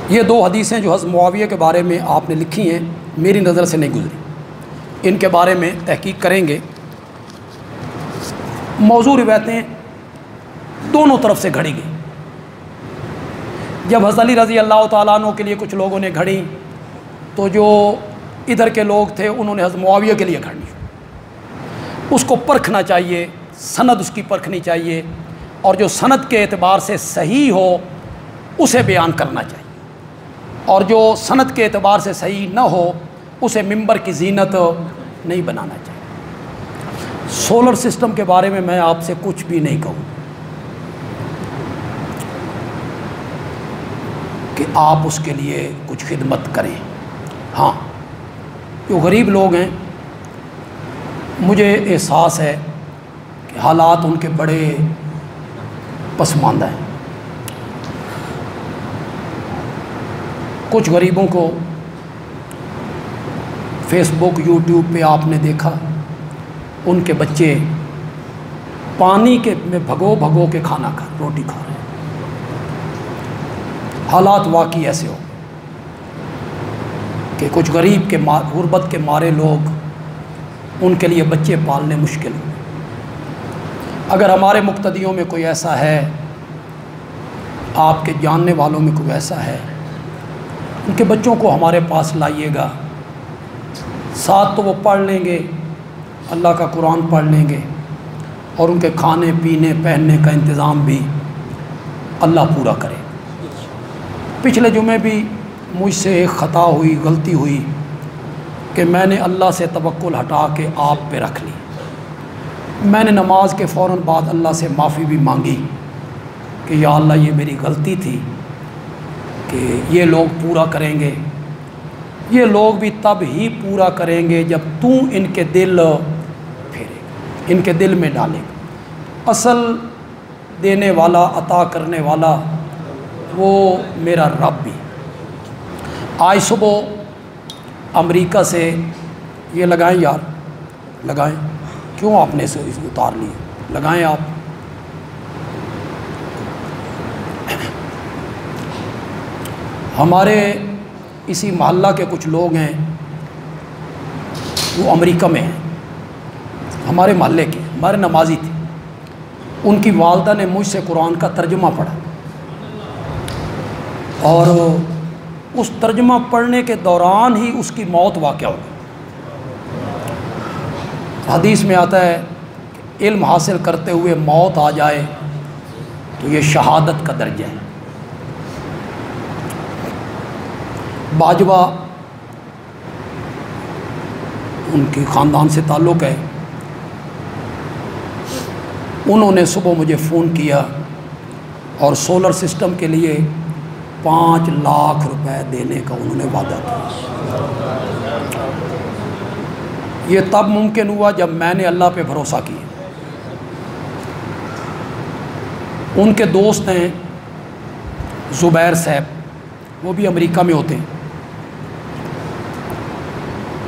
یہ دو حدیثیں جو حضرت معاویہ کے بارے میں آپ نے لکھی ہیں میری نظر سے نہیں گزری، ان کے بارے میں تحقیق کریں گے۔ موضوع روایتیں دونوں طرف سے گھڑی گئی۔ جب حضرت علی رضی اللہ تعالیٰ عنہ کے لیے کچھ لوگوں نے گھڑی تو جو ادھر کے لوگ تھے انہوں نے حضرت معاویہ کے لیے گھڑنی، اس کو پرکھنا چاہیے، سند اس کی پرکھنی چاہیے، اور جو سند کے اعتبار سے صحیح ہو اسے بیان کرنا چاہیے، اور جو سند کے اعتبار سے صحیح نہ ہو اسے ممبر کی زینت نہیں بنانا چاہیے۔ سولر سسٹم کے بارے میں آپ سے کچھ بھی نہیں کہوں کہ آپ اس کے لیے کچھ خدمت کریں۔ ہاں، جو غریب لوگ ہیں مجھے احساس ہے کہ حالات ان کے بڑے پسماندہ ہیں۔ کچھ غریبوں کو فیس بک، یوٹیوب پہ آپ نے دیکھا، ان کے بچے پانی کے میں بھگو بھگو کے کھانا روٹی کھا رہے ہیں۔ حالات واقعی ایسے ہو کہ کچھ غریب کے غربت کے مارے لوگ، ان کے لیے بچے پالنے مشکل ہو۔ اگر ہمارے مقتدیوں میں کوئی ایسا ہے، آپ کے جاننے والوں میں کوئی ایسا ہے، ان کے بچوں کو ہمارے پاس لائیے گا، ساتھ تو وہ پڑھ لیں گے، اللہ کا قرآن پڑھ لیں گے، اور ان کے کھانے پینے پہننے کا انتظام بھی اللہ پورا کرے۔ پچھلے جمعے بھی مجھ سے ایک خطا ہوئی، غلطی ہوئی کہ میں نے اللہ سے توکل ہٹا کے آپ پہ رکھ لی۔ میں نے نماز کے فوراً بعد اللہ سے معافی بھی مانگی کہ یا اللہ یہ میری غلطی تھی کہ یہ لوگ پورا کریں گے، یہ لوگ بھی تب ہی پورا کریں گے جب تو ان کے دل پھیرے، ان کے دل میں ڈالے گا۔ اصل دینے والا، عطا کرنے والا وہ میرا رب بھی۔ آج صبح امریکہ سے یہ لگائیں یار، لگائیں، کیوں آپ نے اسے اتار لیے، لگائیں آپ۔ ہمارے اسی محلہ کے کچھ لوگ ہیں، وہ امریکہ میں ہیں، ہمارے محلے کے، ہمارے نمازی تھے، ان کی والدہ نے مجھ سے قرآن کا ترجمہ پڑھا، اور اس ترجمہ پڑھنے کے دوران ہی اس کی موت واقع ہو گئی۔ حدیث میں آتا ہے کہ علم حاصل کرتے ہوئے موت آ جائے تو یہ شہادت کا درجہ ہے۔ باجوہ ان کی خاندان سے تعلق ہے، انہوں نے صبح مجھے فون کیا اور سولر سسٹم کے لیے 5 لاکھ روپے دینے کا انہوں نے وعدہ کیا۔ یہ تب ممکن ہوا جب میں نے اللہ پہ بھروسہ کیا۔ ان کے دوست ہیں زبیر صاحب، وہ بھی امریکہ میں ہوتے ہیں۔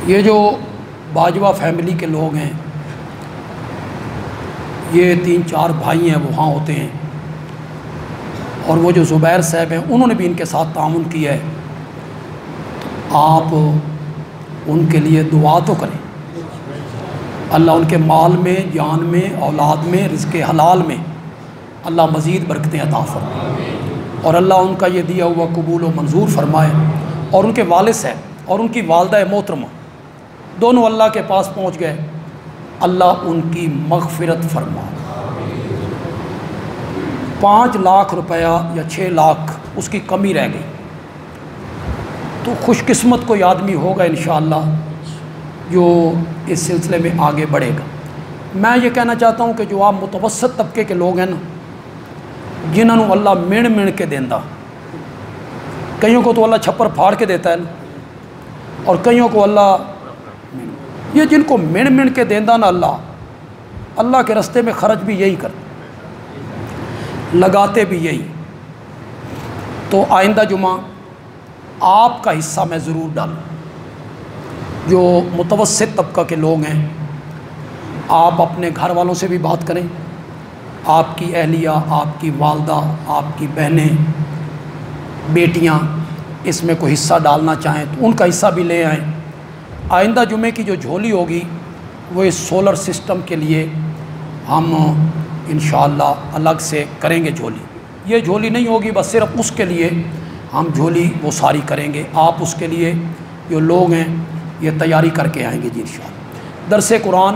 یہ جو باجوہ فیملی کے لوگ ہیں، یہ 3-4 بھائی ہیں، وہاں ہوتے ہیں، اور وہ جو زبیر صاحب ہیں انہوں نے بھی ان کے ساتھ تعاون کیا ہے۔ آپ ان کے لیے دعا تو کریں، اللہ ان کے مال میں، جان میں، اولاد میں، رزق حلال میں اللہ مزید برکتیں عطا فرمائے، اور اللہ ان کا یہ دیا ہوا قبول و منظور فرمائے، اور ان کے والد صاحب اور ان کی والدہ محترمہ دونوں اللہ کے پاس پہنچ گئے، اللہ ان کی مغفرت فرمائے۔ 5 لاکھ روپیہ یا 6 لاکھ اس کی کمی رہ گئی، تو خوش قسمت کوئی آدمی ہوگا انشاءاللہ جو اس سلسلے میں آگے بڑھے گا۔ میں یہ کہنا چاہتا ہوں کہ جو آپ متوسط طبقے کے لوگ ہیں نا، جنہوں اللہ مڑ کے دیندہ، کئیوں کو تو اللہ چھپر پھاڑ کے دیتا ہے نا، اور کئیوں کو اللہ، یہ جن کو مڑ کے دیندہ نا اللہ کے رستے میں خرچ بھی یہی کرتے، لگاتے بھی یہی۔ تو آئندہ جمعہ آپ کا حصہ میں ضرور ڈالوں۔ جو متوسط طبقہ کے لوگ ہیں، آپ اپنے گھر والوں سے بھی بات کریں، آپ کی اہلیہ، آپ کی والدہ، آپ کی بہنیں، بیٹیاں اس میں کوئی حصہ ڈالنا چاہیں تو ان کا حصہ بھی لے آئیں۔ آئندہ جمعے کی جو جھولی ہوگی وہ اس سولر سسٹم کے لیے ہم انشاءاللہ الگ سے کریں گے جھولی۔ یہ جھولی نہیں ہوگی بس صرف اس کے لیے ہم جھولی وہ ساری کریں گے، آپ اس کے لیے جو لوگ ہیں یہ تیاری کر کے آئیں گے جی انشاءاللہ۔ درس قرآن